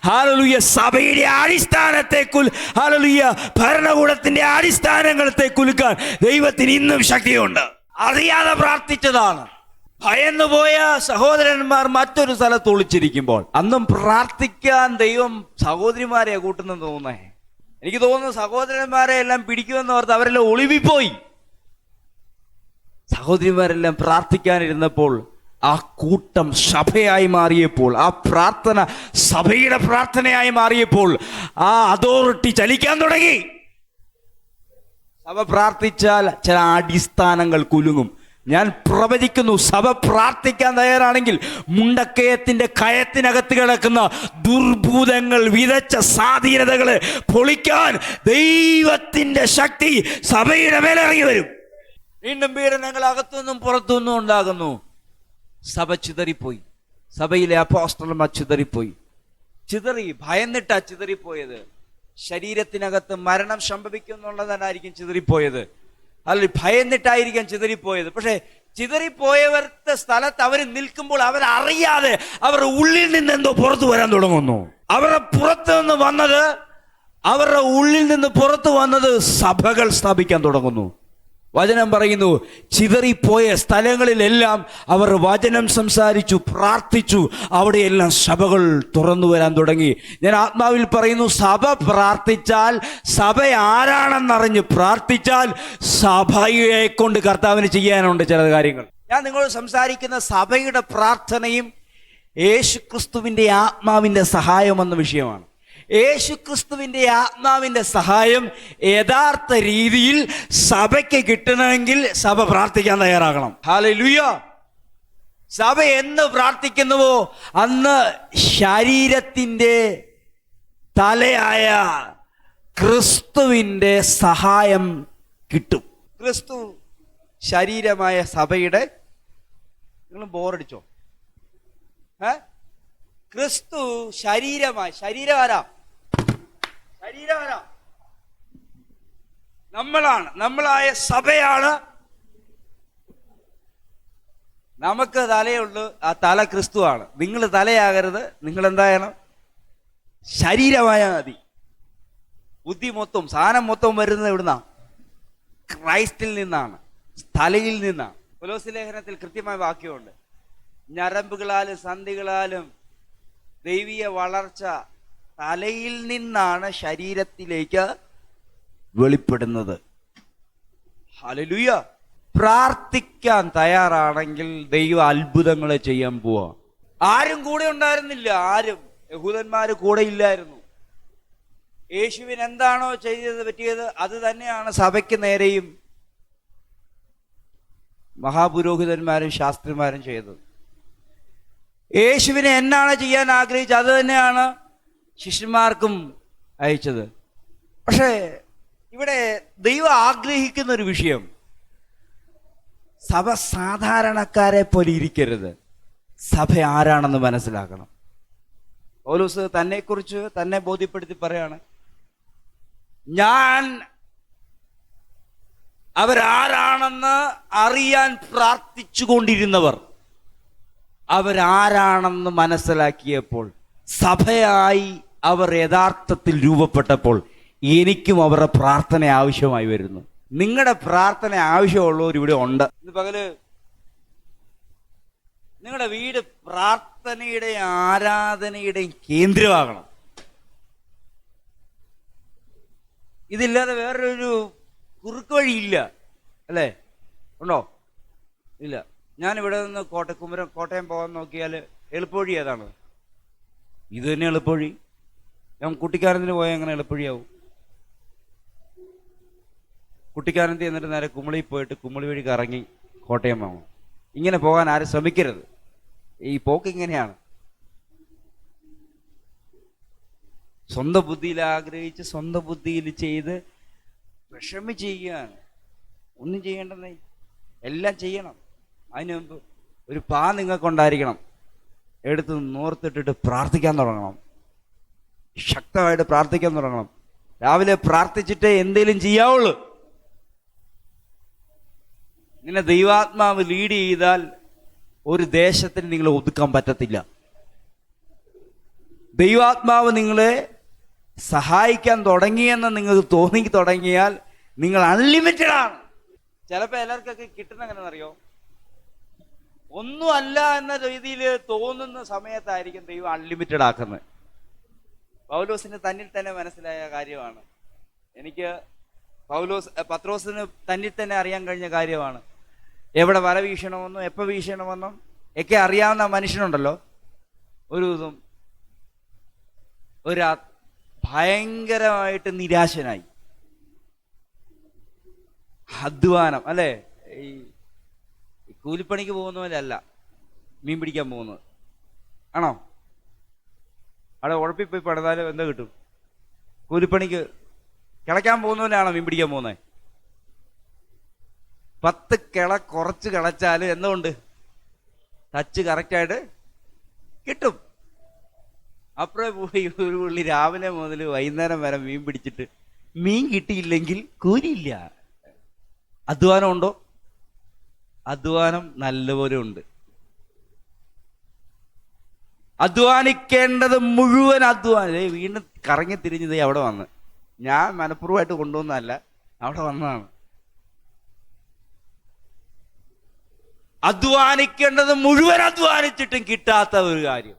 ഹല്ലേലൂയ, സഭയുടെ അടിസ്ഥാനത്തെ ഹല്ലേലൂയ, ഭരണകൂടത്തിന്റെ അടിസ്ഥാനങ്ങളെ കുലുക്കാൻ ദൈവത്തിന് ഇന്നും ശക്തിയുണ്ട്. അറിയാതെ പ്രാർത്ഥിച്ചതാണ്. ഭയന്നുപോയ സഹോദരന്മാർ മറ്റൊരു സ്ഥലത്ത് ഒളിച്ചിരിക്കുമ്പോൾ അന്നും പ്രാർത്ഥിക്കാൻ ദൈവം സഹോദരിമാരെ കൂട്ടുന്നെന്ന് തോന്നുന്നേ. എനിക്ക് തോന്നുന്നു സഹോദരന്മാരെ എല്ലാം പിടിക്കുമെന്ന് ഓർത്ത് അവരെല്ലാം ഒളിവിപ്പോയി. സഹോദരിമാരെല്ലാം പ്രാർത്ഥിക്കാനിരുന്നപ്പോൾ ആ കൂട്ടം സഭയായി മാറിയപ്പോൾ, ആ പ്രാർത്ഥന സഭയുടെ പ്രാർത്ഥനയായി മാറിയപ്പോൾ ആ അതോറിറ്റി ചലിക്കാൻ തുടങ്ങി. സഭ പ്രാർത്ഥിച്ചാൽ ചില അടിസ്ഥാനങ്ങൾ കുലുങ്ങും. ഞാൻ പ്രവചിക്കുന്നു, സഭ പ്രാർത്ഥിക്കാൻ തയ്യാറാണെങ്കിൽ മുണ്ടക്കയത്തിന്റെ കയത്തിനകത്ത് കിടക്കുന്ന ദുർഭൂതങ്ങൾ വിതച്ച സ്വാധീനതകളെ പൊളിക്കാൻ ദൈവത്തിന്റെ ശക്തി സഭയുടെ മേലിറങ്ങി വരും. വീണ്ടും പീഡനങ്ങൾ അകത്തുനിന്നും പുറത്തുനിന്നും ഉണ്ടാകുന്നു. സഭ ചിതറിപ്പോയി. സഭയിലെ അപ്പോസ്തലന്മാർ ചിതറിപ്പോയി. ഭയന്നിട്ടാ ചിതറിപ്പോയത്. ശരീരത്തിനകത്ത് മരണം സംഭവിക്കുന്നുള്ളതായിരിക്കും ചിതറിപ്പോയത്, അല്ലെങ്കിൽ ഭയന്നിട്ടായിരിക്കാം ചിതറിപ്പോയത്. പക്ഷെ ചിതറിപ്പോയവരുടെ സ്ഥലത്ത് അവർ നിൽക്കുമ്പോൾ അവരറിയാതെ അവരുടെ ഉള്ളിൽ നിന്ന് എന്തോ പുറത്തു വരാൻ തുടങ്ങുന്നു. അവരുടെ ഉള്ളിൽ നിന്ന് പുറത്തു വന്നത് സഭകൾ സ്ഥാപിക്കാൻ തുടങ്ങുന്നു. വചനം പറയുന്നു, ചിതറിപ്പോയ സ്ഥലങ്ങളിലെല്ലാം അവർ വചനം സംസാരിച്ചു, പ്രാർത്ഥിച്ചു. അവിടെയെല്ലാം സഭകൾ തുറന്നു വരാൻ തുടങ്ങി. ഞാൻ ആത്മാവിൽ പറയുന്നു, സഭ പ്രാർത്ഥിച്ചാൽ, സഭ ആരാണെന്നറിഞ്ഞ് പ്രാർത്ഥിച്ചാൽ സഭയെ കൊണ്ട് കർത്താവിന് ചെയ്യാനുണ്ട് ചില കാര്യങ്ങൾ. ഞാൻ നിങ്ങളോട് സംസാരിക്കുന്ന സഭയുടെ പ്രാർത്ഥനയും യേശുക്രിസ്തുവിന്റെ ആത്മാവിന്റെ സഹായം എന്ന വിഷയമാണ്. യേശുക്രിസ്തുവിന്റെ ആത്മാവിന്റെ സഹായം യഥാർത്ഥ രീതിയിൽ സഭയ്ക്ക് കിട്ടണമെങ്കിൽ സഭ പ്രാർത്ഥിക്കാൻ തയ്യാറാകണം. ഹല്ലേലൂയ. സഭ എന്ന് പ്രാർത്ഥിക്കുന്നുവോ അന്ന് ശരീരത്തിന്റെ തലയായ ക്രിസ്തുവിന്റെ സഹായം കിട്ടും. ക്രിസ്തു ശരീരമായ സഭയുടെ, നിങ്ങൾ ബോറടിച്ചോ? ക്രിസ്തു ശരീരമായി, ശരീരമാരാ? നമ്മളാണ്. നമ്മളായ സഭയാണ്. നമുക്ക് തലയുള്ളൂ, ആ തല ക്രിസ്തുവാണ്. നിങ്ങൾ തലയാകരുത്. നിങ്ങൾ എന്തായാലും ശരീരമായ മതി. ബുദ്ധി മൊത്തം, സാധനം മൊത്തം വരുന്നത് എവിടുന്നാ? ക്രൈസ്റ്റിൽ നിന്നാണ്, തലയിൽ നിന്നാണ്. കൊലോസ്യ ലേഖനത്തിൽ കൃത്യമായ വാക്യമുണ്ട്, ഞരമ്പുകളാലും സന്ധികളാലും ദൈവീയ വളർച്ച തലയിൽ നിന്നാണ് ശരീരത്തിലേക്ക് വെളിപ്പെടുന്നത്. ഹല്ലേലൂയ. പ്രാർത്ഥിക്കാൻ തയ്യാറാണെങ്കിൽ ദൈവ അത്ഭുതങ്ങളെ ചെയ്യാൻ പോവാ. ആരും കൂടെ ഉണ്ടായിരുന്നില്ല. യഹൂദന്മാര് കൂടെ ഇല്ലായിരുന്നു. യേശുവിന് എന്താണോ പറ്റിയത് അത് തന്നെയാണ് സഭയ്ക്ക് നേരെയും മഹാപുരോഹിതന്മാരും ശാസ്ത്രിമാരും ചെയ്തത്. യേശുവിനെ എന്നാണ് ചെയ്യാൻ ആഗ്രഹിച്ചത് അത് തന്നെയാണ് ശിഷ്യന്മാർക്കും അയച്ചത്. പക്ഷേ ഇവിടെ ദൈവം ആഗ്രഹിക്കുന്ന ഒരു വിഷയം, സഭ സാധാരണക്കാരെ പോലെ ഇരിക്കരുത്. സഭ ആരാണെന്ന് മനസ്സിലാക്കണം. പൗലോസ് തന്നെക്കുറിച്ച് തന്നെ ബോധ്യപ്പെടുത്തി പറയാണ്, ഞാൻ അവരാരാണെന്ന് അറിയാൻ പ്രാർത്ഥിച്ചു കൊണ്ടിരുന്നവർ അവരാരാണെന്ന് മനസ്സിലാക്കിയപ്പോൾ, സഭയായി അവർ യഥാർത്ഥത്തിൽ രൂപപ്പെട്ടപ്പോൾ എനിക്കും അവരുടെ പ്രാർത്ഥന ആവശ്യമായി വരുന്നു. നിങ്ങളുടെ പ്രാർത്ഥന ആവശ്യമുള്ളവർ ഇവിടെ ഉണ്ട്. ഇന്ന് പകല് നിങ്ങളുടെ വീട് പ്രാർത്ഥനയുടെയും ആരാധനയുടെയും കേന്ദ്രമാകണം. ഇതില്ലാതെ വേറൊരു കുറുക്ക് വഴിയില്ല, അല്ലേ? ഉണ്ടോ? ഇല്ല. ഞാൻ ഇവിടെ നിന്ന് കോട്ടയം പോകാൻ നോക്കിയാൽ എളുപ്പവഴി ഏതാണ്? ഇത് തന്നെ എളുപ്പവഴി. ഞാൻ കുട്ടിക്കാനത്തിന് പോയാൽ എങ്ങനെ എളുപ്പവഴിയാവും? കുട്ടിക്കാനത്തിൽ എന്നിട്ട് നേരെ കുമളി പോയിട്ട് കുമളി വഴി കറങ്ങി കോട്ടയം പോകണം. ഇങ്ങനെ പോകാൻ ആരും ശ്രമിക്കരുത്. ഈ പോക്ക് ഇങ്ങനെയാണ്. സ്വന്തം ബുദ്ധിയിൽ ആഗ്രഹിച്ച് സ്വന്തം ബുദ്ധിയിൽ ചെയ്ത് വിഷമിച്ച് ചെയ്യുകയാണ്. ഒന്നും ചെയ്യേണ്ടെന്നേ, എല്ലാം ചെയ്യണം. അതിന് മുമ്പ് ഒരു നിങ്ങൾക്കുണ്ടായിരിക്കണം. എടുത്ത് നോർത്തിട്ടിട്ട് പ്രാർത്ഥിക്കാൻ തുടങ്ങണം. ശക്തമായിട്ട് പ്രാർത്ഥിക്കാൻ തുടങ്ങണം. രാവിലെ പ്രാർത്ഥിച്ചിട്ടേ എന്തേലും ചെയ്യാവുള്ളൂ. നിന്നെ ദൈവാത്മാവ് ലീഡ് ചെയ്താൽ ഒരു ദേശത്തിന് നിങ്ങളെ ഒതുക്കാൻ പറ്റത്തില്ല. ദൈവാത്മാവ് നിങ്ങളെ സഹായിക്കാൻ തുടങ്ങിയെന്ന് നിങ്ങൾക്ക് തോന്നി തുടങ്ങിയാൽ നിങ്ങൾ അൺലിമിറ്റഡ് ആണ്. ചിലപ്പോൾ എല്ലാവർക്കൊക്കെ കിട്ടുന്ന എങ്ങനെയെന്നറിയോ? ഒന്നുമല്ല എന്ന രീതിയിൽ തോന്നുന്ന സമയത്തായിരിക്കും ദൈവം അൺലിമിറ്റഡ് ആക്കുന്നത്. പൗലോസിന് തന്നിൽ തന്നെ മനസ്സിലായ കാര്യമാണ്. എനിക്ക് പത്രോസിന് തന്നിൽ തന്നെ അറിയാൻ കഴിഞ്ഞ കാര്യമാണ്. എവിടെ വല വീശണമെന്നും എപ്പോൾ വീശണമെന്നും ഒക്കെ അറിയാവുന്ന മനുഷ്യനുണ്ടല്ലോ. ഒരു ദിവസം ഭയങ്കരമായിട്ട് നിരാശനായി. അധ്വാനം, അല്ലേ? ഈ കൂലിപ്പണിക്ക് പോകുന്ന പോലെ അല്ല മീൻ പിടിക്കാൻ പോകുന്നത്, ആണോ? അവിടെ ഉഴപ്പിപ്പോയി പണിതാലും എന്താ കിട്ടും? കൂലിപ്പണിക്ക് കിളയ്ക്കാൻ പോകുന്ന പോലെയാണോ മീൻ പിടിക്കാൻ പോകുന്നത്? 10 കിള കുറച്ച് കിളച്ചാൽ എന്തുകൊണ്ട് ടച്ച് കറക്റ്റായിട്ട് കിട്ടും. അപ്പുറം പോയി ഒരു പുള്ളി രാവിലെ മുതൽ വൈകുന്നേരം വരെ മീൻ പിടിച്ചിട്ട് മീൻ കിട്ടിയില്ലെങ്കിൽ കൂലിയില്ല. അധ്വാനം ഉണ്ടോ? അധ്വാനം നല്ലപോലെ ഉണ്ട്. അധ്വാനിക്കേണ്ടത് മുഴുവൻ അധ്വാനം. വീണ്ടും കറങ്ങി തിരിഞ്ഞത് അവിടെ വന്ന്, ഞാൻ മനഃപൂർവ്വമായിട്ട് കൊണ്ടുവന്നതല്ല, അവിടെ വന്നതാണ്. അധ്വാനിക്കേണ്ടത് മുഴുവൻ അധ്വാനിച്ചിട്ടും കിട്ടാത്ത ഒരു കാര്യം.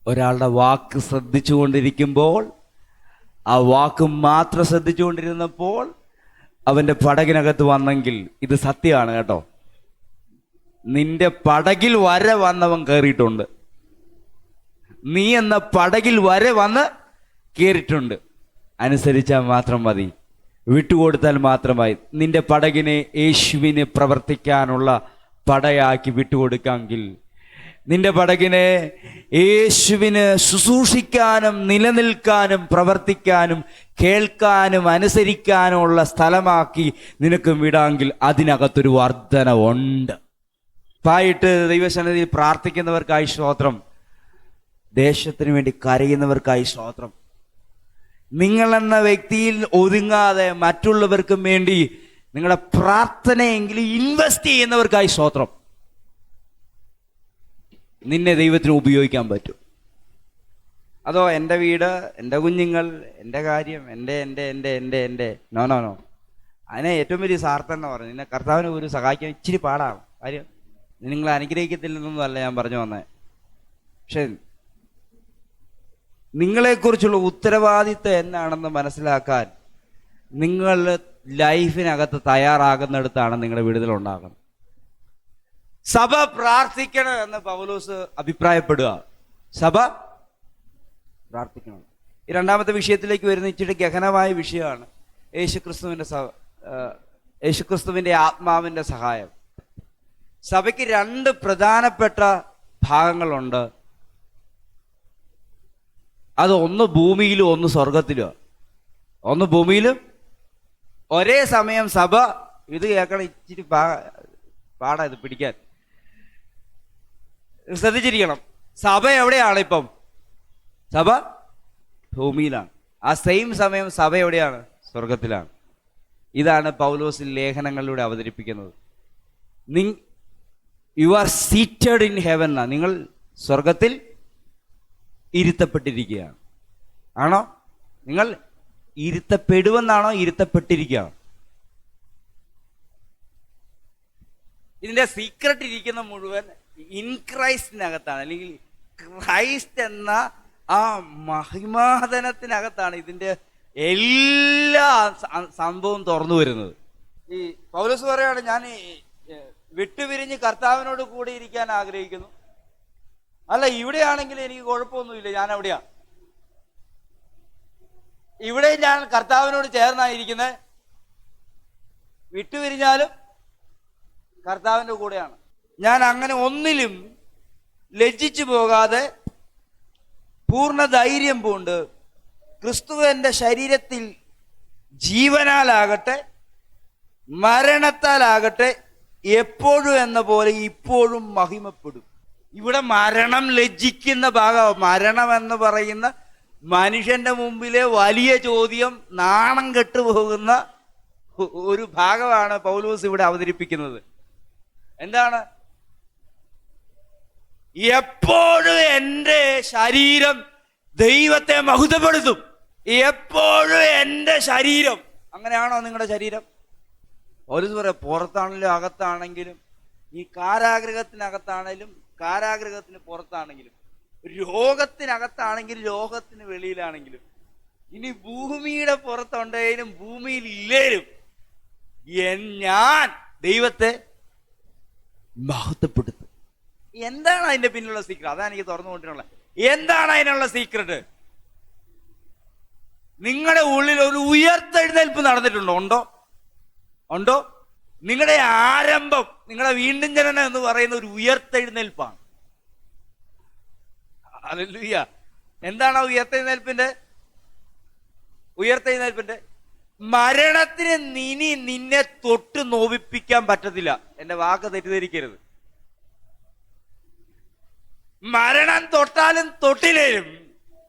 ഒരാളുടെ വാക്ക് ശ്രദ്ധിച്ചുകൊണ്ടിരിക്കുമ്പോൾ, ആ വാക്ക് മാത്രം ശ്രദ്ധിച്ചുകൊണ്ടിരുന്നപ്പോൾ അവന്റെ പടകിനകത്ത് വന്നെങ്കിൽ ഇത് സത്യമാണ് കേട്ടോ. നിന്റെ പടകിൽ വരെ വന്നവൻ കയറിയിട്ടുണ്ട്. നീ എന്ന പടകിൽ വരെ വന്ന് കയറിയിട്ടുണ്ട്. അനുസരിച്ചാൽ മാത്രം മതി, വിട്ടുകൊടുത്താൽ മാത്രമായി. നിന്റെ പടകിനെ യേശുവിന് പ്രവർത്തിക്കാനുള്ള പടയാക്കി വിട്ടുകൊടുക്കാമെങ്കിൽ, നിന്റെ പടകിനെ യേശുവിന് ശുശ്രൂഷിക്കാനും നിലനിൽക്കാനും പ്രവർത്തിക്കാനും കേൾക്കാനും അനുസരിക്കാനുമുള്ള സ്ഥലമാക്കി നിനക്ക് വിടാമെങ്കിൽ അതിനകത്തൊരു വർധനവുണ്ട്. പായിട്ട് ദൈവസന്നിധിയിൽ പ്രാർത്ഥിക്കുന്നവർക്കായി സ്തോത്രം. ദേശത്തിന് വേണ്ടി കരയുന്നവർക്കായി സ്തോത്രം. നിങ്ങളെന്ന വ്യക്തിയിൽ ഒതുങ്ങാതെ മറ്റുള്ളവർക്കും വേണ്ടി നിങ്ങളുടെ പ്രാർത്ഥനയെങ്കിലും ഇൻവെസ്റ്റ് ചെയ്യുന്നവർക്കായി സ്തോത്രം. നിന്നെ ദൈവത്തിന് ഉപയോഗിക്കാൻ പറ്റും. അതോ എൻ്റെ വീട്, എൻ്റെ കുഞ്ഞുങ്ങൾ, എൻ്റെ കാര്യം, എൻ്റെ നോ. അതിനെ ഏറ്റവും വലിയ സാർത്ഥം എന്ന് പറഞ്ഞു, നിന്നെ കർത്താവിനെ ഒരു സഹായിക്കാൻ ഇച്ചിരി പാടാണ്. കാര്യം നിങ്ങൾ അനുഗ്രഹിക്കത്തില്ലെന്നൊന്നുമല്ല ഞാൻ പറഞ്ഞു വന്നത്. പക്ഷെ നിങ്ങളെക്കുറിച്ചുള്ള ഉത്തരവാദിത്വം എന്നാണെന്ന് മനസ്സിലാക്കാൻ നിങ്ങൾ ലൈഫിനകത്ത് തയ്യാറാകുന്നിടത്താണ് നിങ്ങളുടെ വിടുതലുണ്ടാകുന്നത്. സഭ പ്രാർത്ഥിക്കണം എന്ന് പൗലോസ് അഭിപ്രായപ്പെടുക. സഭ പ്രാർത്ഥിക്കണം. ഈ രണ്ടാമത്തെ വിഷയത്തിലേക്ക് വരുന്ന ഇച്ചിരി ഗഹനമായ വിഷയമാണ് യേശുക്രിസ്തുവിന്റെ ആത്മാവിന്റെ സഹായം. സഭയ്ക്ക് 2 പ്രധാനപ്പെട്ട ഭാഗങ്ങളുണ്ട്. അത് ഒന്ന് ഭൂമിയിലും ഒന്ന് സ്വർഗത്തിലും. ഒന്ന് ഭൂമിയിലും ഒരേ സമയം സഭ ഇത് കേൾക്കണം, ഇച്ചിരി പാടാ ഇത് പിടിക്കാൻ. ശ്രദ്ധിച്ചിരിക്കണം. സഭ എവിടെയാണ് ഇപ്പം? സഭ ഭൂമിയിലാണ്. ആ സെയിം സമയം സഭ എവിടെയാണ്? സ്വർഗത്തിലാണ്. ഇതാണ് പൗലോസ് ലേഖനങ്ങളിലൂടെ അവതരിപ്പിക്കുന്നത്. You are seated in heaven. നിങ്ങൾ സ്വർഗത്തിൽ ഇരുത്തപ്പെട്ടിരിക്കുകയാണ്. ആണോ? നിങ്ങൾ ഇരുത്തപ്പെടുമെന്നാണോ ഇരുത്തപ്പെട്ടിരിക്കുകയാണോ? ഇതിന്റെ സീക്രട്ട് ഇരിക്കുന്ന മുഴുവൻ ഇൻ ക്രൈസ്റ്റിനകത്താണ്, അല്ലെങ്കിൽ ക്രൈസ്റ്റ് എന്ന ആ മഹിമാധനത്തിനകത്താണ് ഇതിന്റെ എല്ലാ സംഭവം തുറന്നു വരുന്നത്. ഈ പൗലോസ് പറയാണ്, ഞാൻ വിട്ടുപിരിഞ്ഞ് കർത്താവിനോട് കൂടി ഇരിക്കാൻ ആഗ്രഹിക്കുന്നു. അല്ല, ഇവിടെയാണെങ്കിൽ എനിക്ക് കുഴപ്പമൊന്നുമില്ല, ഞാൻ എവിടെയാ? ഇവിടെ ഞാൻ കർത്താവിനോട് ചേർന്നായിരിക്കുന്നത്. വിട്ടുപിരിഞ്ഞാലും കർത്താവിന്റെ കൂടെയാണ്. ഞാൻ അങ്ങനെ ഒന്നിലും ലജ്ജിച്ചു പോകാതെ പൂർണ്ണ ധൈര്യം പൂണ്ട് ക്രിസ്തുവിന്റെ ശരീരത്തിൽ ജീവനാലാകട്ടെ മരണത്താലാകട്ടെ എപ്പോഴും എന്ന പോലെ ഇപ്പോഴും മഹിമപ്പെടും. ഇവിടെ മരണം ലജ്ജിക്കുന്ന ഭാഗം. മരണം എന്ന് പറയുന്ന മനുഷ്യന്റെ മുമ്പിലെ വലിയ ചോദ്യം, നാണം കെട്ടുപോകുന്ന ഒരു ഭാഗമാണ് പൗലോസ് ഇവിടെ അവതരിപ്പിക്കുന്നത്. എന്താണ്? എപ്പോഴും എൻ്റെ ശരീരം ദൈവത്തെ മഹത്വപ്പെടുത്തും. എപ്പോഴും എൻ്റെ ശരീരം. അങ്ങനെയാണോ നിങ്ങളുടെ ശരീരം? പൗലോസ് പറയാം, പുറത്താണെങ്കിലും അകത്താണെങ്കിലും, ഈ കാരാഗ്രഹത്തിനകത്താണെങ്കിലും കാരാഗ്രഹത്തിന് പുറത്താണെങ്കിലും, രോഗത്തിനകത്താണെങ്കിലും രോഗത്തിന് വെളിയിലാണെങ്കിലും, ഇനി ഭൂമിയുടെ പുറത്തുണ്ടെങ്കിലും ഭൂമിയിൽ ഇല്ലേലും ഞാൻ ദൈവത്തെ മഹത്വപ്പെടുത്തും. എന്താണ് അതിന്റെ പിന്നിലുള്ള സീക്രട്ട്? അതാണ് എനിക്ക് തുറന്നുകൊണ്ടിട്ടുള്ളത്. എന്താണ് അതിനുള്ള സീക്രട്ട്? നിങ്ങളുടെ ഉള്ളിൽ ഒരു ഉയർത്തെഴുന്നേൽപ്പ് നടന്നിട്ടുണ്ടോ? ഉണ്ടോ? നിങ്ങളുടെ ആരംഭം, നിങ്ങളുടെ വീണ്ടും ജനനം എന്ന് പറയുന്ന ഒരു ഉയർത്തെഴുന്നേൽപ്പാണ്. ഹല്ലേലൂയ. എന്താണ് ആ ഉയർത്തെഴുന്നേൽപ്പിന്റെ മരണത്തിന് നിന്നെ തൊട്ട് നോവിപ്പിക്കാൻ പറ്റത്തില്ല. എന്റെ വാക്ക് തെറ്റിദ്ധരിക്കരുത്. മരണം തൊട്ടാലും തൊട്ടില്ലേലും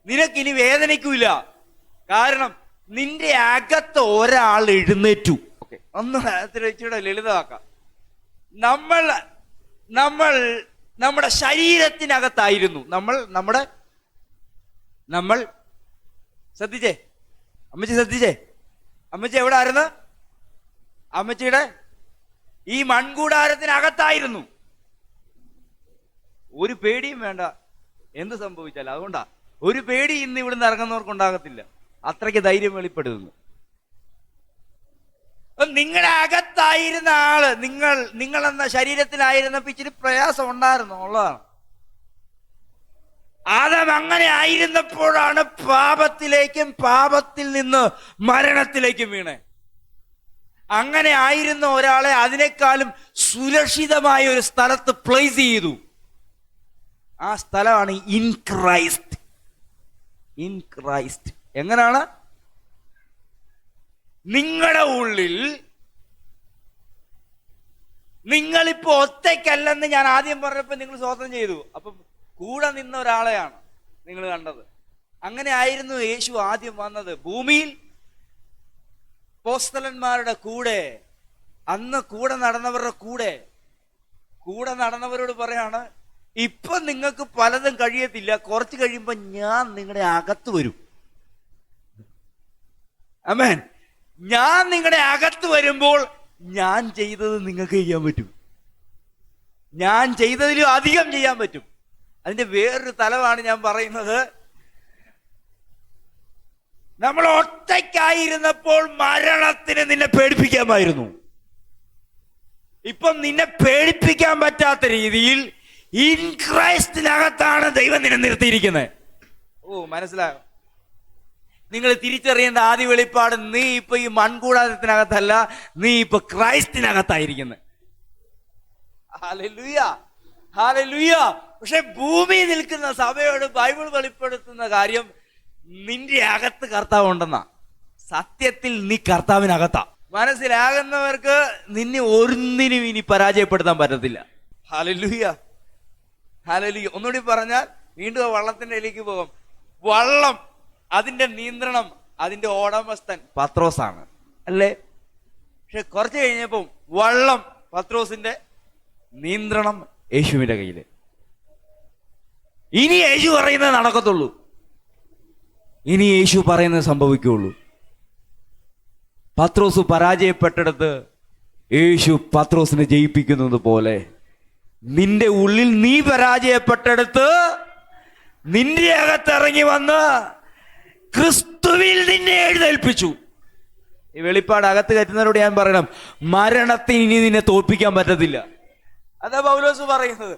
നിനക്കിനി വേദനിക്കൂല. കാരണം നിന്റെ അകത്ത് ഒരാൾ എഴുന്നേറ്റു. ഓക്കെ, ഒന്നുകൂടെ ഇച്ചിരി ലളിതമാക്കാം. നമ്മൾ നമ്മുടെ ശരീരത്തിനകത്തായിരുന്നു. നമ്മൾ ശ്രദ്ധിച്ചേ, അമ്മച്ചി എവിടെ ആയിരുന്നു? അമ്മച്ചിയുടെ ഈ മൺകൂടാരത്തിനകത്തായിരുന്നു. ഒരു പേടിയും വേണ്ട എന്ത് സംഭവിച്ചാലും. അതുകൊണ്ടാ ഒരു പേടി ഇന്ന് ഇവിടുന്ന് ഇറങ്ങുന്നവർക്കുണ്ടാകത്തില്ല. അത്രയ്ക്ക് ധൈര്യം വെളിപ്പെടുന്നു. നിങ്ങളുടെ അകത്തായിരുന്ന ആള്, നിങ്ങൾ എന്ന ശരീരത്തിലായിരുന്നപ്പോ ഇച്ചിരി പ്രയാസം ഉണ്ടായിരുന്നു, ഉള്ളതാണ്. ആദം അങ്ങനെ ആയിരുന്നപ്പോഴാണ് പാപത്തിലേക്കും പാപത്തിൽ നിന്ന് മരണത്തിലേക്കും വീണേ. അങ്ങനെ ആയിരുന്ന ഒരാളെ അതിനേക്കാളും സുരക്ഷിതമായ ഒരു സ്ഥലത്ത് പ്ലേസ് ചെയ്തു. ആ സ്ഥലമാണ് ഇൻ ക്രൈസ്റ്റ്. എങ്ങനെയാണ്? നിങ്ങളുടെ ഉള്ളിൽ നിങ്ങളിപ്പോ ഒറ്റയ്ക്കല്ലെന്ന് ഞാൻ ആദ്യം പറഞ്ഞപ്പോ നിങ്ങൾ സ്വതന്ത്രം ചെയ്തു. അപ്പൊ കൂടെ നിന്ന ഒരാളെയാണ് നിങ്ങൾ കണ്ടത്. അങ്ങനെ ആയിരുന്നു യേശു ആദ്യം വന്നത് ഭൂമിയിൽ. അപ്പോസ്തലന്മാരുടെ കൂടെ, അന്ന് കൂടെ നടന്നവരുടെ കൂടെ നടന്നവരോട് പറയാണ്, ഇപ്പൊ നിങ്ങൾക്ക് പലതും കഴിയത്തില്ല, കുറച്ച് കഴിയുമ്പോ ഞാൻ നിങ്ങളുടെ അകത്ത് വരും. ആമേൻ. ഞാൻ നിങ്ങളുടെ അകത്ത് വരുമ്പോൾ ഞാൻ ചെയ്തത് നിങ്ങൾക്ക് ചെയ്യാൻ പറ്റും. ഞാൻ ചെയ്തതിലും അധികം ചെയ്യാൻ പറ്റും. അതിന്റെ വേറൊരു തലമാണ് ഞാൻ പറയുന്നത്. നമ്മൾ ഒറ്റയ്ക്കായിരുന്നപ്പോൾ മരണത്തിന് നിന്നെ പേടിപ്പിക്കാമായിരുന്നു. ഇപ്പം നിന്നെ പേടിപ്പിക്കാൻ പറ്റാത്ത രീതിയിൽ ഇൻ ക്രൈസ്റ്റിനകത്താണ് ദൈവം നിന്നെ നിർത്തിയിരിക്കുന്നത്. മനസ്സിലായോ? നിങ്ങൾ തിരിച്ചറിയേണ്ട ആദ്യ വെളിപ്പാട്, നീ ഇപ്പൊ ഈ മൺകൂടാരത്തിനകത്തല്ല, നീ ഇപ്പൊ ക്രൈസ്റ്റിനകത്തായിരിക്കുന്നത്. Hallelujah, hallelujah. പക്ഷെ ഭൂമി നിൽക്കുന്ന സഭയോട് ബൈബിൾ വെളിപ്പെടുത്തുന്ന കാര്യം, നിന്റെ അകത്ത് കർത്താവ് ഉണ്ടെന്നാ. സത്യത്തിൽ നീ കർത്താവിനകത്താ. മനസ്സിലാകുന്നവർക്ക് നിന്നെ ഒന്നിനും ഇനി പരാജയപ്പെടുത്താൻ പറ്റത്തില്ല. Hallelujah, hallelujah. ഒന്നുകൂടി പറഞ്ഞാൽ വീണ്ടും ആ വള്ളത്തിന്റെ ഇടയിലേക്ക് പോകും. വള്ളം, അതിന്റെ നിയന്ത്രണം, അതിന്റെ ഉടമസ്ഥൻ പത്രോസാണ്, അല്ലേ? പക്ഷെ കുറച്ച് കഴിഞ്ഞപ്പം വള്ളം, പത്രോസിന്റെ നിയന്ത്രണം യേശുവിന്റെ കയ്യില്. ഇനി യേശു പറയുന്നത് നടക്കത്തുള്ളൂ, ഇനി യേശു പറയുന്നത് സംഭവിക്കുകയുള്ളൂ. പത്രോസ് പരാജയപ്പെട്ടിടത്ത് യേശു പത്രോസിനെ ജയിപ്പിക്കുന്നത് പോലെ നിന്റെ ഉള്ളിൽ നീ പരാജയപ്പെട്ടിടത്ത് നിന്റെ അകത്തിറങ്ങി വന്ന് ക്രിസ്തുവിൽ നിന്നെ എഴുന്നേൽപ്പിച്ചു. ഈ വെളിപ്പാട് അകത്ത് കയറ്റുന്നവരോട് ഞാൻ പറയണം, മരണത്തിന് ഇനി നിന്നെ തോൽപ്പിക്കാൻ പറ്റത്തില്ല. അതാ പൗലോസ് പറയുന്നത്,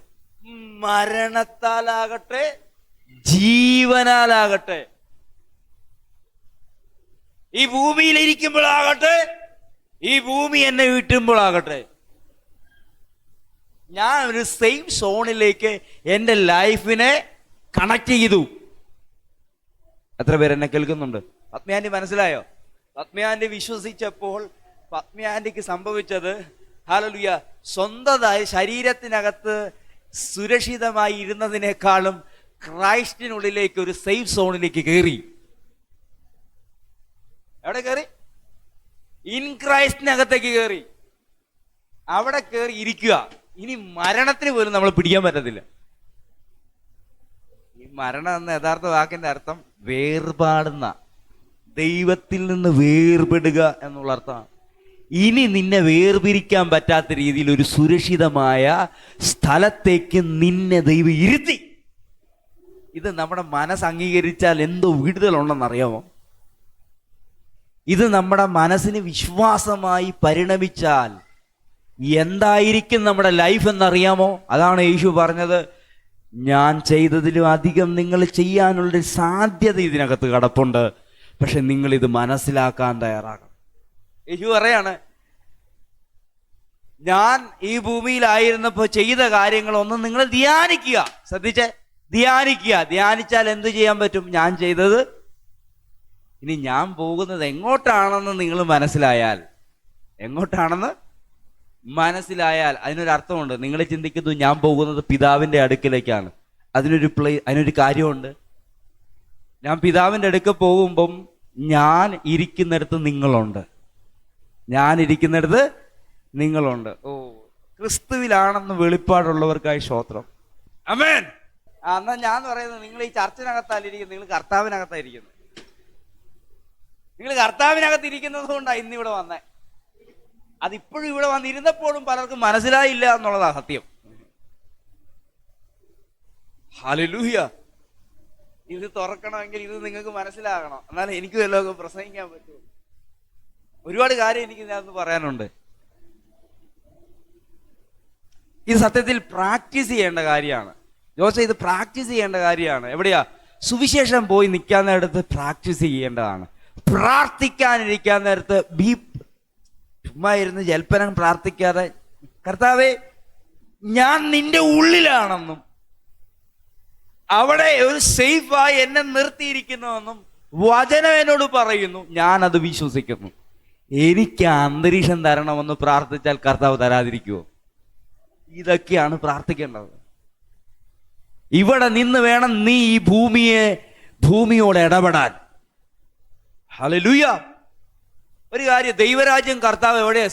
മരണത്താലാകട്ടെ ജീവനാലാകട്ടെ, ഈ ഭൂമിയിൽ ഇരിക്കുമ്പോഴാകട്ടെ, ഈ ഭൂമി എന്നെ വീട്ടുമ്പോഴാകട്ടെ, ഞാൻ ഒരു സെയിം സോണിലേക്ക് എൻ്റെ ലൈഫിനെ കണക്ട് ചെയ്തു. എത്ര പേര് എന്നെ കേൾക്കുന്നുണ്ട്? പത്മയാൻറ്റി മനസ്സിലായോ? പത്മയാൻറ്റി വിശ്വസിച്ചപ്പോൾ പത്മയാൻറ്റിക്ക് സംഭവിച്ചത്, ഹല്ലേലൂയ, സ്വന്തമായി ശരീരത്തിനകത്ത് സുരക്ഷിതമായി ഇരുന്നതിനേക്കാളും ക്രൈസ്റ്റിനുള്ളിലേക്ക് ഒരു സേഫ് സോണിലേക്ക് കയറി. എവിടെ കയറി? ഇൻ ക്രൈസ്റ്റിനകത്തേക്ക് കയറി. അവിടെ കയറി ഇരിക്കുക. ഇനി മരണത്തിന് പോലും നമ്മൾ പിടിക്കാൻ പറ്റത്തില്ല. ഈ മരണം എന്ന യഥാർത്ഥ വാക്കിന്റെ അർത്ഥം വേർപാടുന്ന, ദൈവത്തിൽ നിന്ന് വേർപെടുക എന്നുള്ള അർത്ഥമാണ്. ഇനി നിന്നെ വേർപിരിക്കാൻ പറ്റാത്ത രീതിയിൽ ഒരു സുരക്ഷിതമായ സ്ഥലത്തേക്ക് നിന്നെ ദൈവം ഇരുത്തി. ഇത് നമ്മുടെ മനസ്സ് അംഗീകരിച്ചാൽ എന്തോ വിടുതലുണ്ടെന്നറിയാമോ? ഇത് നമ്മുടെ മനസ്സിന് വിശ്വാസമായി പരിണമിച്ചാൽ എന്തായിരിക്കും നമ്മുടെ ലൈഫ് എന്നറിയാമോ? അതാണ് യേശു പറഞ്ഞത്, ഞാൻ ചെയ്തതിലും അധികം നിങ്ങൾ ചെയ്യാനുള്ളൊരു സാധ്യത ഇതിനകത്ത് കിടപ്പുണ്ട്, പക്ഷെ നിങ്ങൾ ഇത് മനസ്സിലാക്കാൻ തയ്യാറാകണം. യേശു പറയാണ്, ഞാൻ ഈ ഭൂമിയിലായിരുന്നപ്പോൾ ചെയ്ത കാര്യങ്ങളൊന്നും നിങ്ങൾ ധ്യാനിക്കുക. ശ്രദ്ധിച്ചേ, ധ്യാനിക്കുക. ധ്യാനിച്ചാൽ എന്ത് ചെയ്യാൻ പറ്റും? ഞാൻ ചെയ്തത്. ഇനി ഞാൻ പോകുന്നത് എങ്ങോട്ടാണെന്ന് നിങ്ങൾ മനസ്സിലായാൽ, എങ്ങോട്ടാണെന്ന് മനസ്സിലായാൽ അതിനൊരർത്ഥമുണ്ട്. നിങ്ങൾ ചിന്തിക്കുന്നു ഞാൻ പോകുന്നത് പിതാവിൻ്റെ അടുക്കിലേക്കാണ്. അതിനൊരു കാര്യമുണ്ട്. ഞാൻ പിതാവിൻ്റെ അടുക്ക പോകുമ്പം ഞാൻ ഇരിക്കുന്നിടത്ത് നിങ്ങളുണ്ട്, ഞാൻ ഇരിക്കുന്നിടത്ത് നിങ്ങളുണ്ട്. ഓ, ക്രിസ്തുവിലാണെന്ന് വെളിപ്പാടുള്ളവർക്കായി സ്തോത്രം. ആമേൻ. എന്നാ ഞാൻ പറയുന്നത്, നിങ്ങൾ ഈ ചർച്ചിനകത്തല്ലിരിക്കുന്നത്, നിങ്ങൾ കർത്താവിനകത്തായിരിക്കുന്നത്. നിങ്ങൾ കർത്താവിനകത്തിരിക്കുന്നത് കൊണ്ടാണ് ഇന്നിവിടെ വന്നേ. അതിപ്പോഴും ഇവിടെ വന്നിരുന്നപ്പോഴും പലർക്കും മനസ്സിലായില്ല എന്നുള്ളതാണ് സത്യം. ഹല്ലേലൂയ. ഇത് തുറക്കണമെങ്കിൽ ഇത് നിങ്ങൾക്ക് മനസ്സിലാകണം, എന്നാലും എനിക്കും എല്ലാം പ്രസംഗിക്കാൻ പറ്റും. ഒരുപാട് കാര്യം എനിക്ക് ഇതിനകത്ത് പറയാനുണ്ട്. ഇത് സത്യത്തിൽ പ്രാക്ടീസ് ചെയ്യേണ്ട കാര്യമാണ്. ജോസേ, ഇത് പ്രാക്ടീസ് ചെയ്യേണ്ട കാര്യമാണ്. എവിടെയാ? സുവിശേഷം പോയി നിൽക്കാൻ നേരത്ത് പ്രാക്ടീസ് ചെയ്യേണ്ടതാണ്. പ്രാർത്ഥിക്കാനിരിക്കാൻ നേരത്ത് ചുമ്മാ ഇരുന്ന് ജൽപ്പനം പ്രാർത്ഥിക്കാതെ, കർത്താവേ ഞാൻ നിന്റെ ഉള്ളിലാണെന്നും അവിടെ ഒരു സേഫായി എന്നെ നിർത്തിയിരിക്കുന്നുവെന്നും വചനം എന്നോട് പറയുന്നു, ഞാൻ അത് വിശ്വസിക്കുന്നു. എനിക്ക് അന്തരീക്ഷം തരണമെന്ന് പ്രാർത്ഥിച്ചാൽ കർത്താവ് തരാതിരിക്കുമോ? ഇതൊക്കെയാണ് പ്രാർത്ഥിക്കേണ്ടത്. ഇവിടെ നിന്ന് വേണം നീ ഈ ഭൂമിയോട് ഇടപെടാൻ. ഹല്ലേലൂയ. ഒരു കാര്യം, ദൈവരാജ്യം കർത്താവ് എവിടെയാ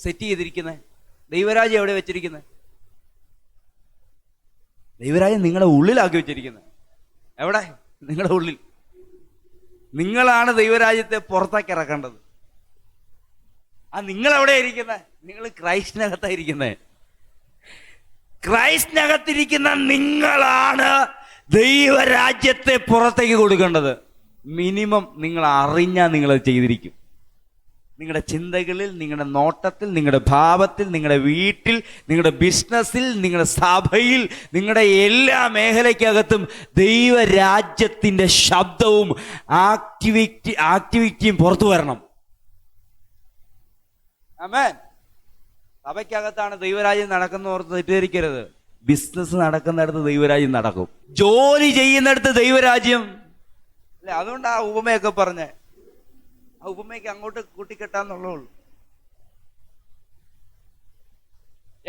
സെറ്റ് ചെയ്തിരിക്കുന്നത്? ദൈവരാജ്യം എവിടെ വെച്ചിരിക്കുന്നത്? ദൈവരാജ്യം നിങ്ങളുടെ ഉള്ളിലാക്കി വെച്ചിരിക്കുന്നത്. എവിടെ? നിങ്ങളുടെ ഉള്ളിൽ. നിങ്ങളാണ് ദൈവരാജ്യത്തെ പുറത്തേക്ക് ഇറക്കേണ്ടത്. നിങ്ങൾ എവിടെയാ ഇരിക്കുന്നത്? നിങ്ങൾ ക്രൈസ്റ്റിനകത്തായിരിക്കുന്നത്. ക്രൈസ്റ്റിനകത്തിരിക്കുന്ന നിങ്ങളാണ് ദൈവരാജ്യത്തെ പുറത്തേക്ക് കൊടുക്കേണ്ടത്. മിനിമം നിങ്ങൾ അറിഞ്ഞാൽ നിങ്ങളത് ചെയ്തിരിക്കും. നിങ്ങളുടെ ചിന്തകളിൽ, നിങ്ങളുടെ നോട്ടത്തിൽ, നിങ്ങളുടെ ഭാവത്തിൽ, നിങ്ങളുടെ വീട്ടിൽ, നിങ്ങളുടെ ബിസിനസ്സിൽ, നിങ്ങളുടെ സഭയിൽ, നിങ്ങളുടെ എല്ലാ മേഖലയ്ക്കകത്തും ദൈവരാജ്യത്തിൻ്റെ ശബ്ദവും ആക്ടിവിറ്റിയും പുറത്തു വരണം. ആമേൻ. സഭയ്ക്കകത്താണ് ദൈവരാജ്യം നടക്കുന്നവർക്ക് തെറ്റിദ്ധരിക്കരുത്. ബിസിനസ് നടക്കുന്നിടത്ത് ദൈവരാജ്യം നടക്കും. ജോലി ചെയ്യുന്നിടത്ത് ദൈവരാജ്യം അല്ലെ? അതുകൊണ്ട് ആ ഉപമയൊക്കെ പറഞ്ഞേ. ആ ഉപമയ്ക്ക് അങ്ങോട്ട് കൂട്ടിക്കെട്ടാന്നുള്ളൂ.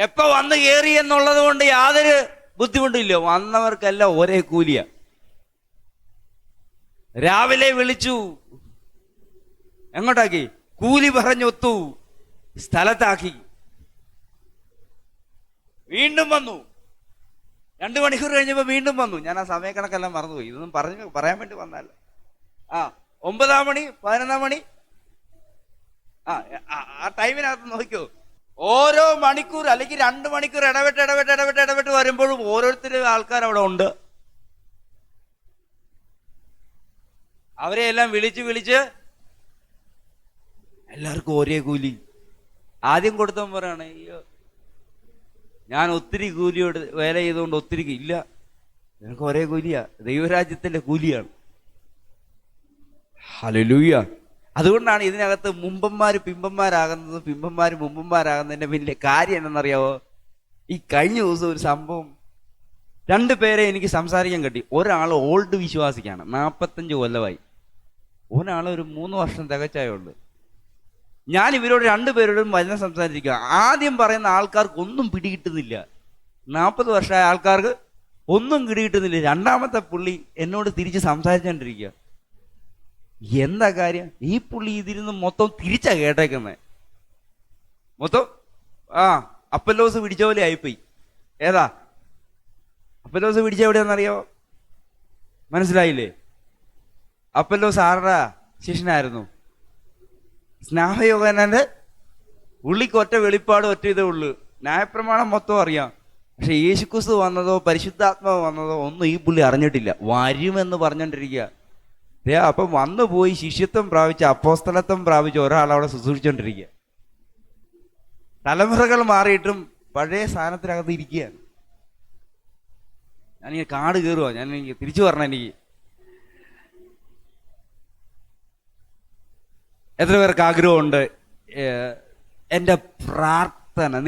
എപ്പോ വന്ന് കയറി എന്നുള്ളത് കൊണ്ട് യാതൊരു ബുദ്ധിമുട്ടില്ല. വന്നവർക്കെല്ലാം ഒരേ കൂലിയ. രാവിലെ വിളിച്ചു, എങ്ങോട്ടാക്കി? കൂലി പറഞ്ഞൊത്തു, സ്ഥലത്താക്കി. വീണ്ടും വന്നു, 2 മണിക്കൂർ കഴിഞ്ഞപ്പോ വീണ്ടും വന്നു. ഞാൻ ആ സമയക്കണക്കെല്ലാം മറന്നുപോയി, ഇതൊന്നും പറയാൻ വേണ്ടി വന്നല്ല. 9 മണി 11 മണി ആ ടൈമിനകത്ത് നോക്കിയോ, ഓരോ മണിക്കൂർ അല്ലെങ്കിൽ 2 മണിക്കൂർ ഇടവിട്ട് വരുമ്പോഴും ഓരോരുത്തരും ആൾക്കാർ അവിടെ ഉണ്ട്. അവരെ എല്ലാം വിളിച്ച് എല്ലാവർക്കും ഒരേ കൂലി. ആദ്യം കൊടുത്തവൻ പറയാണ്, അയ്യോ ഞാൻ ഒത്തിരി കൂലിയോട് വേല ചെയ്തുകൊണ്ട് ഒത്തിരി ഇല്ല, നിനക്ക് ഒരേ കൂലിയാ, ദൈവരാജ്യത്തിന്റെ കൂലിയാണ്. ഹല്ലേലൂയ. അതുകൊണ്ടാണ് ഇതിനകത്ത് മുമ്പന്മാര് പിമ്പന്മാരാകുന്നതും പിമ്പന്മാര് മുമ്പന്മാരാകുന്നതിന്റെ വലിയ കാര്യം എന്തെന്നറിയാവോ? ഈ കഴിഞ്ഞ ദിവസം ഒരു സംഭവം, 2 പേരെ എനിക്ക് സംസാരിക്കാൻ കിട്ടി. ഒരാൾ ഓൾഡ് വിശ്വാസിക്കാണ്, 45 കൊല്ലമായി. ഒരാൾ ഒരു 3 വർഷം തികച്ചായുള്ളൂ. ഞാൻ ഇവരോട് 2 പേരോടും വചനം സംസാരിക്കുക. ആദ്യം പറയുന്ന ആൾക്കാർക്ക് ഒന്നും പിടികിട്ടുന്നില്ല, 40 വർഷമായ ആൾക്കാർക്ക് ഒന്നും പിടികിട്ടുന്നില്ല. രണ്ടാമത്തെ പുള്ളി എന്നോട് തിരിച്ച് സംസാരിച്ചോണ്ടിരിക്കുക. എന്താ കാര്യം? ഈ പുള്ളി ഇതിരുന്ന് മൊത്തം തിരിച്ചാ കേട്ടേക്കുന്നത്. മൊത്തം അപ്പല്ലോസ് പിടിച്ച പോലെ ആയിപ്പോയി. ഏതാ അപ്പല്ലോസ് പിടിച്ച എവിടെയാണെന്നറിയാവോ? മനസ്സിലായില്ലേ? അപ്പല്ലോസ് ആരുടെ ശിഷ്യനായിരുന്നു? സ്നാഹയോഹന്നാന്റെ. പുള്ളിക്ക് ഒറ്റ വെളിപ്പാട്, ഒറ്റ ഇതേ ഉള്ളൂ, ന്യായപ്രമാണം മൊത്തം അറിയാം. പക്ഷെ യേശുക്രിസ്തു വന്നതോ പരിശുദ്ധാത്മാവ് വന്നതോ ഒന്നും ഈ പുള്ളി അറിഞ്ഞിട്ടില്ല. വരുമെന്ന് പറഞ്ഞോണ്ടിരിക്കുക. അപ്പം വന്നു പോയി ശിഷ്യത്വം പ്രാപിച്ച് അപ്പോസ്തലത്വം പ്രാപിച്ച് ഒരാളവിടെ ശുശ്രൂഷിച്ചോണ്ടിരിക്കുക. തലമുറകൾ മാറിയിട്ടും പഴയ സ്ഥാനത്തിനകത്ത് ഇരിക്കുകയാണ്. ഞാനിങ്ങനെ കാട് കയറുക, ഞാൻ എനിക്ക് തിരിച്ചു പറഞ്ഞ എനിക്ക് എത്ര പേർക്ക് ആഗ്രഹമുണ്ട് എൻ്റെ പ്രാർത്ഥന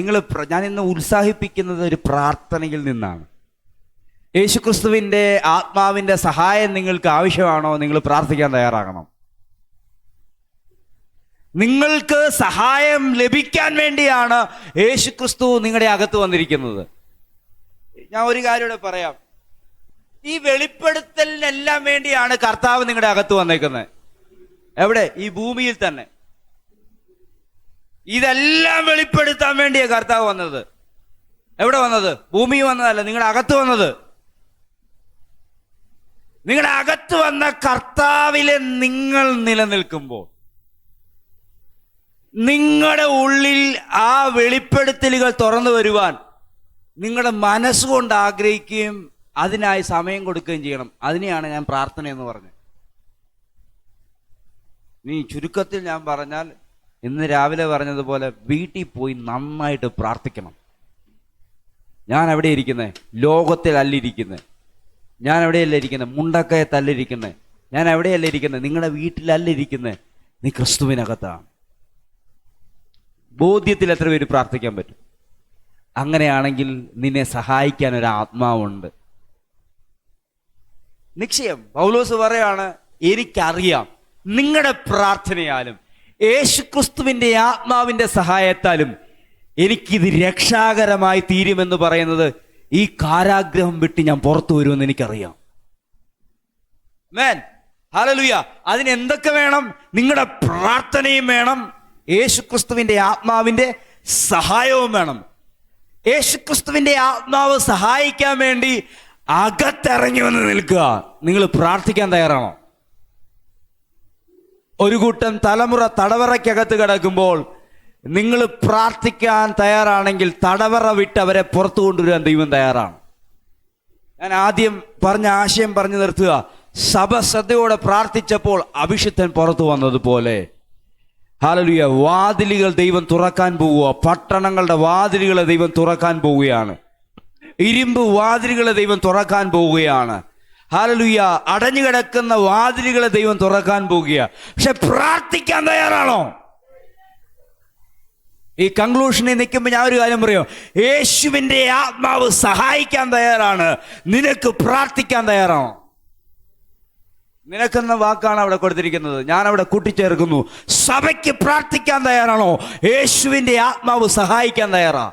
ഞാൻ ഇന്ന് ഉത്സാഹിപ്പിക്കുന്നത് ഒരു പ്രാർത്ഥനയിൽ നിന്നാണ്. യേശുക്രിസ്തുവിൻ്റെ ആത്മാവിൻ്റെ സഹായം നിങ്ങൾക്ക് ആവശ്യമാണോ? നിങ്ങൾ പ്രാർത്ഥിക്കാൻ തയ്യാറാകണം. നിങ്ങൾക്ക് സഹായം ലഭിക്കാൻ വേണ്ടിയാണ് യേശുക്രിസ്തു നിങ്ങളുടെ അകത്ത് വന്നിരിക്കുന്നത്. ഞാൻ ഒരു കാര്യം ഇവിടെ പറയാം. ഈ വെളിപ്പെടുത്തലിനെല്ലാം വേണ്ടിയാണ് കർത്താവ് നിങ്ങളുടെ അകത്ത് വന്നേക്കുന്നത്. എവിടെ? ഈ ഭൂമിയിൽ തന്നെ. ഇതെല്ലാം വെളിപ്പെടുത്താൻ വേണ്ടിയാണ് കർത്താവ് വന്നത്. എവിടെ വന്നത്? ഭൂമിയിൽ വന്നതല്ല, നിങ്ങളുടെ അകത്ത് വന്നത്. നിങ്ങളുടെ അകത്ത് വന്ന കർത്താവിലെ നിങ്ങൾ നിലനിൽക്കുമ്പോൾ നിങ്ങളുടെ ഉള്ളിൽ ആ വെളിപ്പെടുത്തലുകൾ തുറന്നു വരുവാൻ നിങ്ങളുടെ മനസ്സുകൊണ്ട് ആഗ്രഹിക്കുകയും അതിനായി സമയം കൊടുക്കുകയും ചെയ്യണം. അതിനെയാണ് ഞാൻ പ്രാർത്ഥന എന്ന് പറഞ്ഞത്. നീ ചുരുക്കത്തിൽ ഞാൻ പറഞ്ഞാൽ, ഇന്ന് രാവിലെ പറഞ്ഞതുപോലെ വീട്ടിൽ പോയി നന്നായിട്ട് പ്രാർത്ഥിക്കണം. ഞാൻ എവിടെ ഇരിക്കുന്നത്? ലോകത്തിലല്ല ഇരിക്കുന്നത്. ഞാൻ എവിടെയല്ല ഇരിക്കുന്നത്? മുണ്ടക്കയത്തല്ലിരിക്കുന്നത്. ഞാൻ എവിടെയല്ല ഇരിക്കുന്നത്? നിങ്ങളുടെ വീട്ടിലല്ല ഇരിക്കുന്നത്. നീ ക്രിസ്തുവിനകത്താണ്. ബോധ്യത്തിൽ എത്ര പേര് പ്രാർത്ഥിക്കാൻ പറ്റും? അങ്ങനെയാണെങ്കിൽ നിന്നെ സഹായിക്കാൻ ഒരു ആത്മാവുണ്ട്. നിശ്ചയം പൗലോസ് പറയാണ്, എനിക്കറിയാം നിങ്ങളുടെ പ്രാർത്ഥനയാലും യേശുക്രിസ്തുവിന്റെ ആത്മാവിന്റെ സഹായത്താലും എനിക്കിത് രക്ഷാകരമായി തീരുമെന്ന് പറയുന്നത് ഈ കാരാഗ്രഹം വിട്ട് ഞാൻ പുറത്തു വരുമെന്ന് എനിക്കറിയാം. മേൻ ഹല്ലേലൂയ. അതിന് എന്തൊക്കെ വേണം? നിങ്ങളുടെ പ്രാർത്ഥനയും വേണം, യേശുക്രിസ്തുവിന്റെ ആത്മാവിന്റെ സഹായവും വേണം. യേശുക്രിസ്തുവിന്റെ ആത്മാവ് സഹായിക്കാൻ വേണ്ടി അകത്തിറങ്ങി വന്ന് നിൽക്കുക. നിങ്ങൾ പ്രാർത്ഥിക്കാൻ തയ്യാറാണോ? ഒരു കൂട്ടം തലമുറ തടവറയ്ക്കകത്ത് കിടക്കുമ്പോൾ നിങ്ങൾ പ്രാർത്ഥിക്കാൻ തയ്യാറാണെങ്കിൽ തടവറ വിട്ട് അവരെ പുറത്തു കൊണ്ടുവരാൻ ദൈവം തയ്യാറാണ്. ഞാൻ ആദ്യം പറഞ്ഞ ആശയം പറഞ്ഞു നിർത്തുക. സഭ ശ്രദ്ധയോടെ പ്രാർത്ഥിച്ചപ്പോൾ അഭിഷിക്തൻ പുറത്തു വന്നതുപോലെ ഹല്ലേലൂയ, വാതിലുകൾ ദൈവം തുറക്കാൻ പോവുക. പട്ടണങ്ങളുടെ വാതിലുകളെ ദൈവം തുറക്കാൻ പോവുകയാണ്. ഇരുമ്പ് വാതിലുകളെ ദൈവം തുറക്കാൻ പോവുകയാണ്. ഹല്ലേലൂയ, അടഞ്ഞു കിടക്കുന്ന വാതിലുകളെ ദൈവം തുറക്കാൻ പോവുകയാണ്. പക്ഷെ പ്രാർത്ഥിക്കാൻ തയ്യാറാണോ? ഈ കൺക്ലൂഷനിൽ നിൽക്കുമ്പോൾ ഞാൻ ഒരു കാര്യം പറയും. യേശുവിന്റെ ആത്മാവ് സഹായിക്കാൻ തയ്യാറാണ്. നിനക്ക് പ്രാർത്ഥിക്കാൻ തയ്യാറാണോ? നിനക്കെന്ന വാക്കാണ് അവിടെ കൊടുത്തിരിക്കുന്നത്. ഞാൻ അവിടെ കൂട്ടിച്ചേർക്കുന്നു. സഭയ്ക്ക് പ്രാർത്ഥിക്കാൻ തയ്യാറാണോ? യേശുവിന്റെ ആത്മാവ് സഹായിക്കാൻ തയ്യാറാ.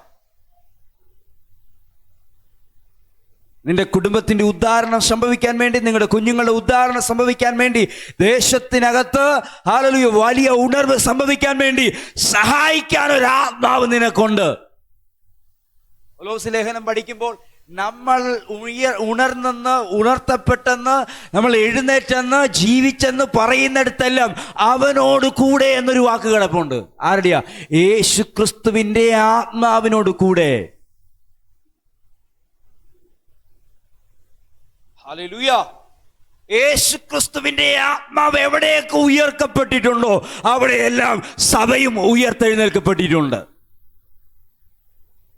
നിന്റെ കുടുംബത്തിന്റെ ഉദ്ധാരണം സംഭവിക്കാൻ വേണ്ടി, നിങ്ങളുടെ കുഞ്ഞുങ്ങളുടെ ഉദ്ധാരണം സംഭവിക്കാൻ വേണ്ടി, ദേശത്തിനകത്ത് ഹല്ലേലൂയ വലിയ ഉണർവ് സംഭവിക്കാൻ വേണ്ടി സഹായിക്കാൻ ഒരു ആത്മാവ് നിനക്കുണ്ട്. പൗലോസ് ലേഖനം പഠിക്കുമ്പോൾ നമ്മൾ ഉണർന്നെന്ന്, ഉണർത്തപ്പെട്ടെന്ന്, നമ്മൾ എഴുന്നേറ്റെന്ന്, ജീവിച്ചെന്ന് പറയുന്നിടത്തെല്ലാം അവനോട് കൂടെ എന്നൊരു വാക്ക് കിടപ്പുണ്ട്. ആരുടെയാ? യേശു ക്രിസ്തുവിന്റെ ആത്മാവിനോട് കൂടെ. ഹല്ലേലൂയ. യേശു ക്രിസ്തുവിന്റെ ആത്മാവ് എവിടെയൊക്കെ ഉയർത്തപ്പെട്ടിട്ടുണ്ടോ അവിടെയെല്ലാം സഭയും ഉയർത്തെഴുന്നേൽക്കപ്പെട്ടിട്ടുണ്ട്.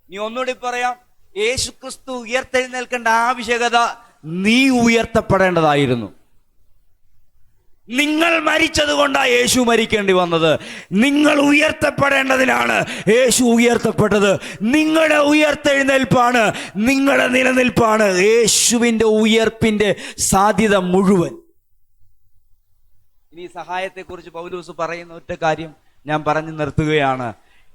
നീ ഒന്നുകൂടി പറയാം, യേശു ക്രിസ്തു ഉയർത്തെഴുന്നേൽക്കേണ്ട ആവശ്യകത നീ ഉയർത്തപ്പെടേണ്ടതായിരുന്നു. നിങ്ങൾ മരിച്ചത് കൊണ്ടാണ് യേശു മരിക്കേണ്ടി വന്നത്. നിങ്ങൾ ഉയർത്തപ്പെടേണ്ടതിനാണ് യേശു ഉയർത്തപ്പെട്ടത്. നിങ്ങളുടെ ഉയർത്തെഴുന്നേൽപ്പാണ്, നിങ്ങളുടെ നിലനിൽപ്പാണ് യേശുവിൻ്റെ ഉയർപ്പിന്റെ സാധ്യത മുഴുവൻ. ഇനി സഹായത്തെക്കുറിച്ച് പൗലോസ് പറയുന്ന ഒറ്റ കാര്യം ഞാൻ പറഞ്ഞു നിർത്തുകയാണ്.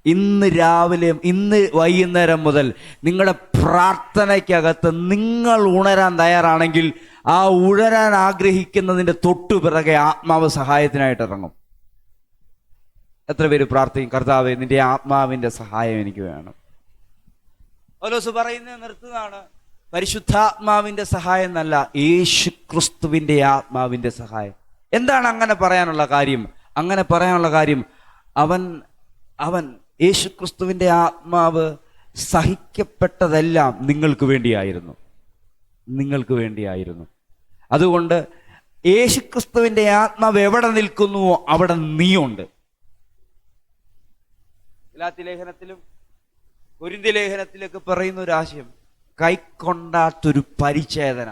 ഇന്ന് വൈകുന്നേരം മുതൽ നിങ്ങളുടെ പ്രാർത്ഥനയ്ക്കകത്ത് നിങ്ങൾ ഉണരാൻ തയ്യാറാണെങ്കിൽ ആ ഉണരാൻ ആഗ്രഹിക്കുന്നതിൻ്റെ തൊട്ടു പിറകെ ആത്മാവ് സഹായത്തിനായിട്ട് ഇറങ്ങും. എത്ര പേര് പ്രാർത്ഥിക്കും, കർത്താവേ നിന്റെ ആത്മാവിന്റെ സഹായം എനിക്ക് വേണം? പൗലോസ് പറയുന്നത് നിർത്തുന്നതാണ്, പരിശുദ്ധാത്മാവിന്റെ സഹായം എന്നല്ല, യേശു ക്രിസ്തുവിന്റെ ആത്മാവിന്റെ സഹായം. എന്താണ് അങ്ങനെ പറയാനുള്ള കാര്യം? അങ്ങനെ പറയാനുള്ള കാര്യം, അവൻ യേശു ക്രിസ്തുവിന്റെ ആത്മാവ് സഹിക്കപ്പെട്ടതെല്ലാം നിങ്ങൾക്ക് വേണ്ടിയായിരുന്നു, നിങ്ങൾക്ക് വേണ്ടിയായിരുന്നു. അതുകൊണ്ട് യേശു ക്രിസ്തുവിന്റെ ആത്മാവ് എവിടെ നിൽക്കുന്നുവോ അവിടെ നീയുണ്ട്. ഗലാത്യ ലേഖനത്തിലും കൊരിന്ത്യ ലേഖനത്തിലൊക്കെ പറയുന്ന ഒരു ആശയം, കൈക്കൊണ്ടാത്തൊരു പരിച്ഛേദന.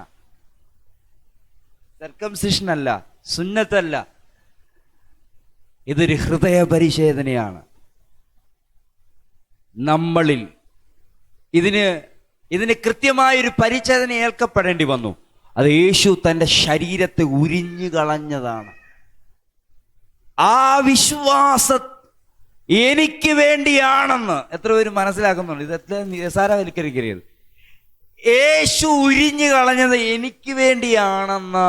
സർക്കംസിഷൻ അല്ല, സുന്നത്തല്ല, ഇതൊരു ഹൃദയ പരിശോധനയാണ്. നമ്മളിൽ ഇതിന് കൃത്യമായൊരു പരിച്ഛേദന ഏൽക്കപ്പെടേണ്ടി വന്നു. അത് യേശു തൻ്റെ ശരീരത്തെ ഉരിഞ്ഞു കളഞ്ഞതാണ്. ആ വിശ്വാസം എനിക്ക് വേണ്ടിയാണെന്ന് എത്ര പേര് മനസ്സിലാക്കുന്നുണ്ട്? ഇത് എത്ര നിസാരവൽക്കരിക്കരുത്. യേശു ഉരിഞ്ഞു കളഞ്ഞത് എനിക്ക് വേണ്ടിയാണെന്ന്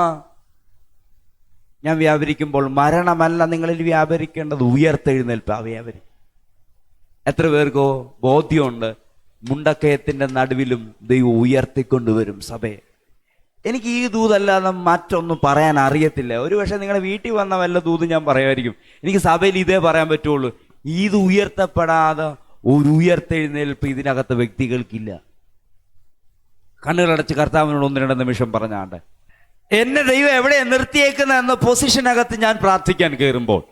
ഞാൻ വ്യാപരിക്കുമ്പോൾ മരണമല്ല നിങ്ങളിൽ വ്യാപരിക്കേണ്ടത്, ഉയർത്തെഴുന്നേൽപ്പ് വ്യാപരി. എത്ര പേർക്കോ ബോധ്യമുണ്ട് മുണ്ടക്കയത്തിന്റെ നടുവിലും ദൈവം ഉയർത്തിക്കൊണ്ടുവരും സഭയെ? എനിക്ക് ഈ ദൂതല്ലാതെ മറ്റൊന്നും പറയാൻ അറിയത്തില്ല. ഒരു പക്ഷേ നിങ്ങളുടെ വീട്ടിൽ വന്ന വല്ല ദൂതും ഞാൻ പറയുമായിരിക്കും. എനിക്ക് സഭയിൽ ഇതേ പറയാൻ പറ്റുള്ളൂ. ഇത് ഉയർത്തപ്പെടാതെ ഒരു ഉയർത്തെഴുന്നേൽപ്പ് ഇതിനകത്ത് വ്യക്തികൾക്കില്ല. കണ്ണുകളടച്ച് കർത്താവിനോട് 1-2 നിമിഷം പറഞ്ഞാണ്ട്, എന്നെ ദൈവം എവിടെ നിർത്തിയേക്കുന്ന എന്ന പൊസിഷനകത്ത് ഞാൻ പ്രാർത്ഥിക്കാൻ കയറുമ്പോൾ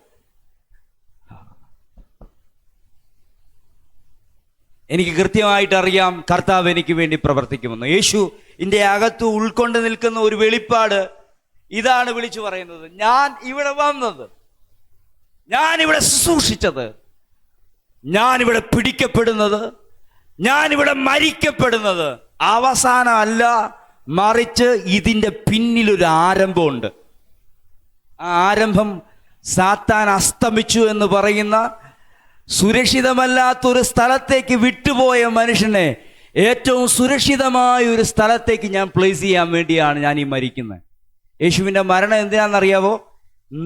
എനിക്ക് കൃത്യമായിട്ട് അറിയാം കർത്താവ് എനിക്ക് വേണ്ടി പ്രവർത്തിക്കുമെന്ന്. യേശു ഇതിൻ്റെ അകത്ത് ഉൾക്കൊണ്ട് നിൽക്കുന്ന ഒരു വെളിപ്പാട് ഇതാണ് വിളിച്ചു പറയുന്നത്. ഞാൻ ഇവിടെ വന്നത്, ഞാനിവിടെ ശുശ്രൂഷിച്ചത്, ഞാനിവിടെ പിടിക്കപ്പെടുന്നത്, ഞാനിവിടെ മരിക്കപ്പെടുന്നത് അവസാനമല്ല, മറിച്ച് ഇതിൻ്റെ പിന്നിലൊരു ആരംഭമുണ്ട്. ആ ആരംഭം സാത്താൻ അസ്തമിച്ചു എന്ന് പറയുന്ന സുരക്ഷിതമല്ലാത്തൊരു സ്ഥലത്തേക്ക് വിട്ടുപോയ മനുഷ്യനെ ഏറ്റവും സുരക്ഷിതമായ ഒരു സ്ഥലത്തേക്ക് ഞാൻ പ്ലേസ് ചെയ്യാൻ വേണ്ടിയാണ് ഞാൻ ഈ മരിക്കുന്നത്. യേശുവിൻ്റെ മരണം എന്തിനാണെന്നറിയാവോ?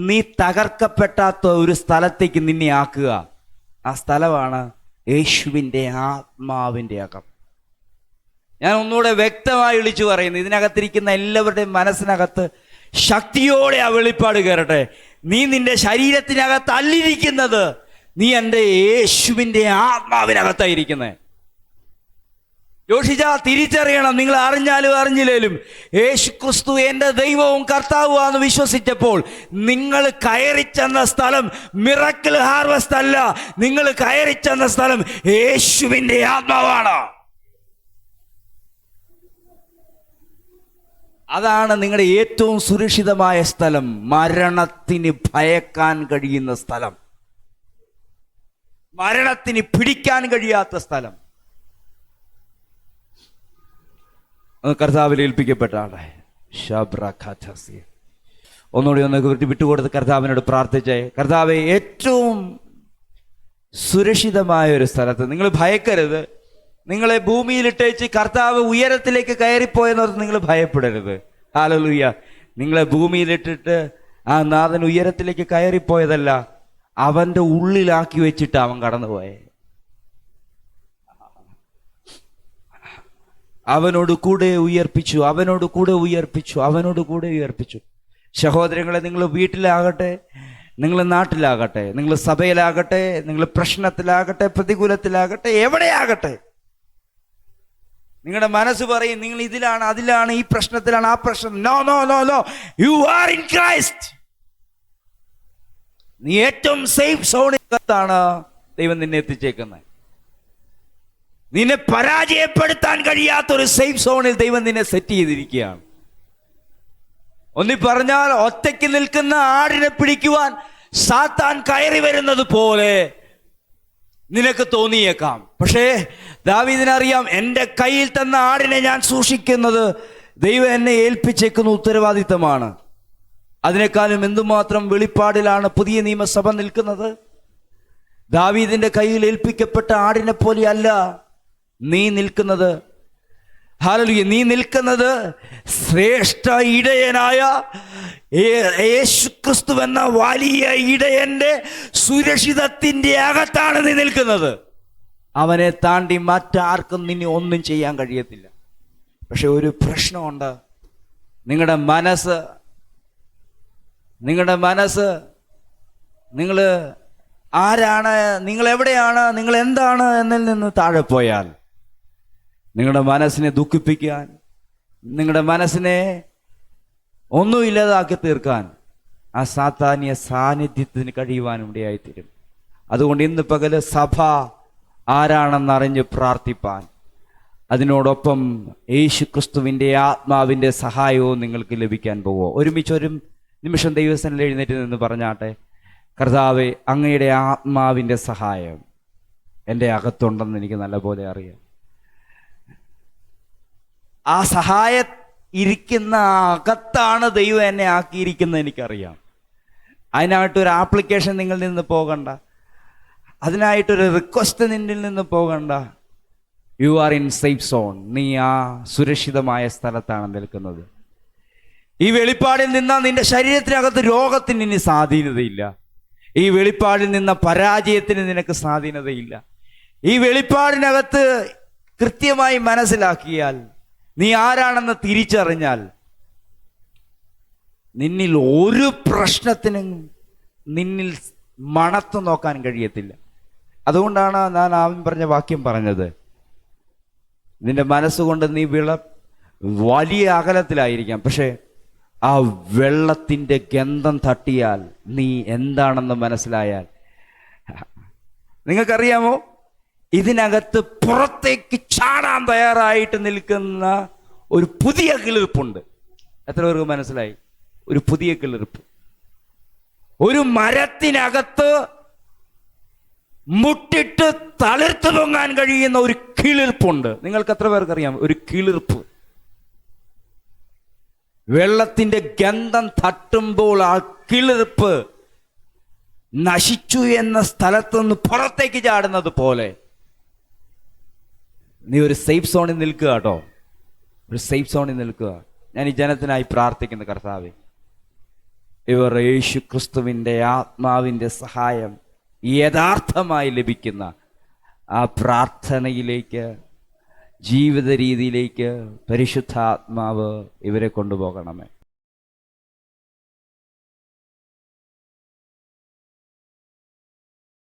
നീ തകർക്കപ്പെട്ടാത്ത ഒരു സ്ഥലത്തേക്ക് നിന്നെ ആക്കുക. ആ സ്ഥലമാണ് യേശുവിൻ്റെ ആത്മാവിൻ്റെ അകം. ഞാൻ ഒന്നുകൂടെ വ്യക്തമായി വിളിച്ചു പറയുന്നു, ഇതിനകത്തിരിക്കുന്ന എല്ലാവരുടെയും മനസ്സിനകത്ത് ശക്തിയോടെ ആ വെളിപ്പാട് കയറട്ടെ. നീ നിന്റെ ശരീരത്തിനകത്ത് അല്ലിരിക്കുന്നത്, നീ എൻ്റെ യേശുവിൻ്റെ ആത്മാവിനകത്തായിരിക്കുന്നത്. യോഷിച്ച തിരിച്ചറിയണം, നിങ്ങൾ അറിഞ്ഞാലും അറിഞ്ഞില്ലേലും യേശു ക്രിസ്തു എൻ്റെ ദൈവവും കർത്താവുമാണെന്ന് വിശ്വസിച്ചപ്പോൾ നിങ്ങൾ കയറിച്ചെന്ന സ്ഥലം മിറക്കിൾ ഹാർവസ്റ്റ് അല്ല, നിങ്ങൾ കയറിച്ചെന്ന സ്ഥലം യേശുവിൻ്റെ ആത്മാവാണ്. അതാണ് നിങ്ങളുടെ ഏറ്റവും സുരക്ഷിതമായ സ്ഥലം, മരണത്തിന് ഭയക്കാൻ കഴിയുന്ന സ്ഥലം, മരണത്തിന് പിടിക്കാൻ കഴിയാത്ത സ്ഥലം. കർത്താവിൽ ഏൽപ്പിക്കപ്പെട്ട ആളെ ഒന്നുകൂടി വിട്ടുകൊടുത്ത് കർത്താവിനോട് പ്രാർത്ഥിച്ചേ. കർത്താവെ, ഏറ്റവും സുരക്ഷിതമായ ഒരു സ്ഥലത്ത്, നിങ്ങൾ ഭയക്കരുത്, നിങ്ങളെ ഭൂമിയിലിട്ടേച്ച് കർത്താവ് ഉയരത്തിലേക്ക് കയറിപ്പോയെന്നോർത്ത് നിങ്ങൾ ഭയപ്പെടരുത്. ഹല്ലേലൂയ. നിങ്ങളെ ഭൂമിയിലിട്ടിട്ട് ആ നാഥൻ ഉയരത്തിലേക്ക് കയറിപ്പോയതല്ല, അവന്റെ ഉള്ളിലാക്കി വെച്ചിട്ട് അവൻ കടന്നുപോയെ. അവനോട് കൂടെ ഉയർപ്പിച്ചു, അവനോട് കൂടെ ഉയർപ്പിച്ചു, അവനോട് കൂടെ ഉയർപ്പിച്ചു. സഹോദരങ്ങളെ, നിങ്ങൾ വീട്ടിലാകട്ടെ, നിങ്ങൾ നാട്ടിലാകട്ടെ, നിങ്ങൾ സഭയിലാകട്ടെ, നിങ്ങൾ പ്രശ്നത്തിലാകട്ടെ, പ്രതികൂലത്തിലാകട്ടെ, എവിടെയാകട്ടെ, നിങ്ങളുടെ മനസ്സ് പറയും നിങ്ങൾ ഇതിലാണ്, അതിലാണ്, ഈ പ്രശ്നത്തിലാണ്, ആ പ്രശ്നം. No no no no, you are in Christ. നീ ഏറ്റവും സേഫ് സോണിലാണ് ദൈവം നിന്നെ എത്തിച്ചേക്കുന്നത്. നിന്നെ പരാജയപ്പെടുത്താൻ കഴിയാത്തൊരു സേഫ് സോണിൽ ദൈവം നിന്നെ സെറ്റ് ചെയ്തിരിക്കുകയാണ്. ഒന്നി പറഞ്ഞാൽ, ഒറ്റയ്ക്ക് നിൽക്കുന്ന ആടിനെ പിടിക്കുവാൻ സാത്താൻ കയറി വരുന്നത് പോലെ നിനക്ക് തോന്നിയേക്കാം. പക്ഷേ ദാവീദിനറിയാം, എൻ്റെ കയ്യിൽ തന്ന ആടിനെ ഞാൻ സൂക്ഷിക്കുന്നത് ദൈവം എന്നെ ഏൽപ്പിച്ചേക്കുന്ന ഉത്തരവാദിത്തമാണ്. അതിനേക്കാളും എന്തുമാത്രം വെളിപ്പാടിലാണ് പുതിയ നിയമസഭ നിൽക്കുന്നത്. ദാവീദിന്റെ കയ്യിൽ ഏൽപ്പിക്കപ്പെട്ട ആടിനെ പോലെയല്ല നീ നിൽക്കുന്നത്. ഹല്ലേലൂയ. നീ നിൽക്കുന്നത് ശ്രേഷ്ഠ ഇടയനായ യേശുക്രിസ്തു എന്ന വലിയ ഇടയന്റെ സുരക്ഷിതത്തിന്റെ അകത്താണ് നീ നിൽക്കുന്നത്. അവനെ താണ്ടി മറ്റാർക്കും നിന്നെ ഒന്നും ചെയ്യാൻ കഴിയത്തില്ല. പക്ഷെ ഒരു പ്രശ്നമുണ്ട്. നിങ്ങളുടെ മനസ്സ് നിങ്ങൾ ആരാണ്, നിങ്ങൾ എവിടെയാണ്, നിങ്ങൾ എന്താണ് എന്നതിൽ നിന്ന് താഴെ പോയാൽ നിങ്ങളുടെ മനസ്സിനെ ദുഃഖിപ്പിക്കാൻ, നിങ്ങളുടെ മനസ്സിനെ ഒന്നുമില്ലാതാക്കി തീർക്കാൻ ആ സാത്താന്യ സാന്നിധ്യത്തിന് കഴിയുവാനും ഇടയായിത്തീരും. അതുകൊണ്ട് ഇന്ന് പകല് സഭ ആരാണെന്നറിഞ്ഞ് പ്രാർത്ഥിപ്പാൻ, അതിനോടൊപ്പം യേശുക്രിസ്തുവിൻ്റെ ആത്മാവിൻ്റെ സഹായവും നിങ്ങൾക്ക് ലഭിക്കാൻ പോവുമോ? ഒരുമിച്ച് ഒരു നിമിഷം ദൈവസന്നിധിയിൽ എഴുന്നേറ്റ് നിന്ന് പറഞ്ഞാട്ടെ, കർത്താവേ, അങ്ങയുടെ ആത്മാവിൻ്റെ സഹായം എൻ്റെ അകത്തുണ്ടെന്ന് എനിക്ക് നല്ലപോലെ അറിയാം. ആ സഹായ ഇരിക്കുന്ന അകത്താണ് ദൈവം എന്നെ ആക്കിയിരിക്കുന്നത് എനിക്കറിയാം. അതിനായിട്ടൊരു ആപ്ലിക്കേഷൻ നിങ്ങളിൽ നിന്ന് പോകണ്ട, അതിനായിട്ടൊരു റിക്വസ്റ്റ് നിന്നിൽ നിന്ന് പോകണ്ട. U are in safe zone. നീ ആ സുരക്ഷിതമായ സ്ഥലത്താണ് നിൽക്കുന്നത്. ഈ വെളിപ്പാടിൽ നിന്ന നിന്റെ ശരീരത്തിനകത്ത് രോഗത്തിന് ഇനി സ്വാധീനതയില്ല. ഈ വെളിപ്പാടിൽ നിന്ന പരാജയത്തിന് നിനക്ക് സ്വാധീനതയില്ല. ഈ വെളിപ്പാടിനകത്ത് കൃത്യമായി മനസ്സിലാക്കിയാൽ, നീ ആരാണെന്ന് തിരിച്ചറിഞ്ഞാൽ, നിന്നിൽ ഒരു പ്രശ്നത്തിനും നിന്നിൽ മണത്ത് നോക്കാൻ കഴിയത്തില്ല. അതുകൊണ്ടാണ് ഞാൻ ആദ്യം പറഞ്ഞ വാക്യം പറഞ്ഞത്, നിന്റെ മനസ്സുകൊണ്ട് നീ വലിയ അകലത്തിലായിരിക്കാം, പക്ഷേ ആ വെള്ളത്തിൻ്റെ ഗന്ധം തട്ടിയാൽ, നീ എന്താണെന്ന് മനസ്സിലായാൽ, നിങ്ങൾക്കറിയാമോ, ഇതിനകത്ത് പുറത്തേക്ക് ചാടാൻ തയ്യാറായിട്ട് നിൽക്കുന്ന ഒരു പുതിയ കിളിർപ്പുണ്ട്. എത്ര പേർക്ക് മനസ്സിലായി? ഒരു പുതിയ കിളിർപ്പ്. ഒരു മരത്തിനകത്ത് മുട്ടിട്ട് തളിർത്തു പൊങ്ങാൻ കഴിയുന്ന ഒരു കിളിർപ്പുണ്ട്. നിങ്ങൾക്ക് എത്ര പേർക്ക് അറിയാം? ഒരു കിളിർപ്പ്. വെള്ളത്തിന്റെ ഗന്ധം തട്ടുമ്പോൾ ആ കിളിർപ്പ് നശിച്ചു എന്ന സ്ഥലത്തുനിന്ന് പുറത്തേക്ക് ചാടുന്നത് പോലെ നീ ഒരു സേഫ് സോണിൽ നിൽക്കുക കേട്ടോ. ഒരു സേഫ് സോണിൽ നിൽക്കുക. ഞാൻ ഈ ജനത്തിനായി പ്രാർത്ഥിക്കുന്നു, കർത്താവേ, ഇവർ യേശു ക്രിസ്തുവിൻ്റെ ആത്മാവിൻ്റെ സഹായം യഥാർത്ഥമായി ലഭിക്കുന്ന ആ പ്രാർത്ഥനയിലേക്ക്, ജീവിത രീതിയിലേക്ക് പരിശുദ്ധാത്മാവ് ഇവരെ കൊണ്ടുപോകണമേ.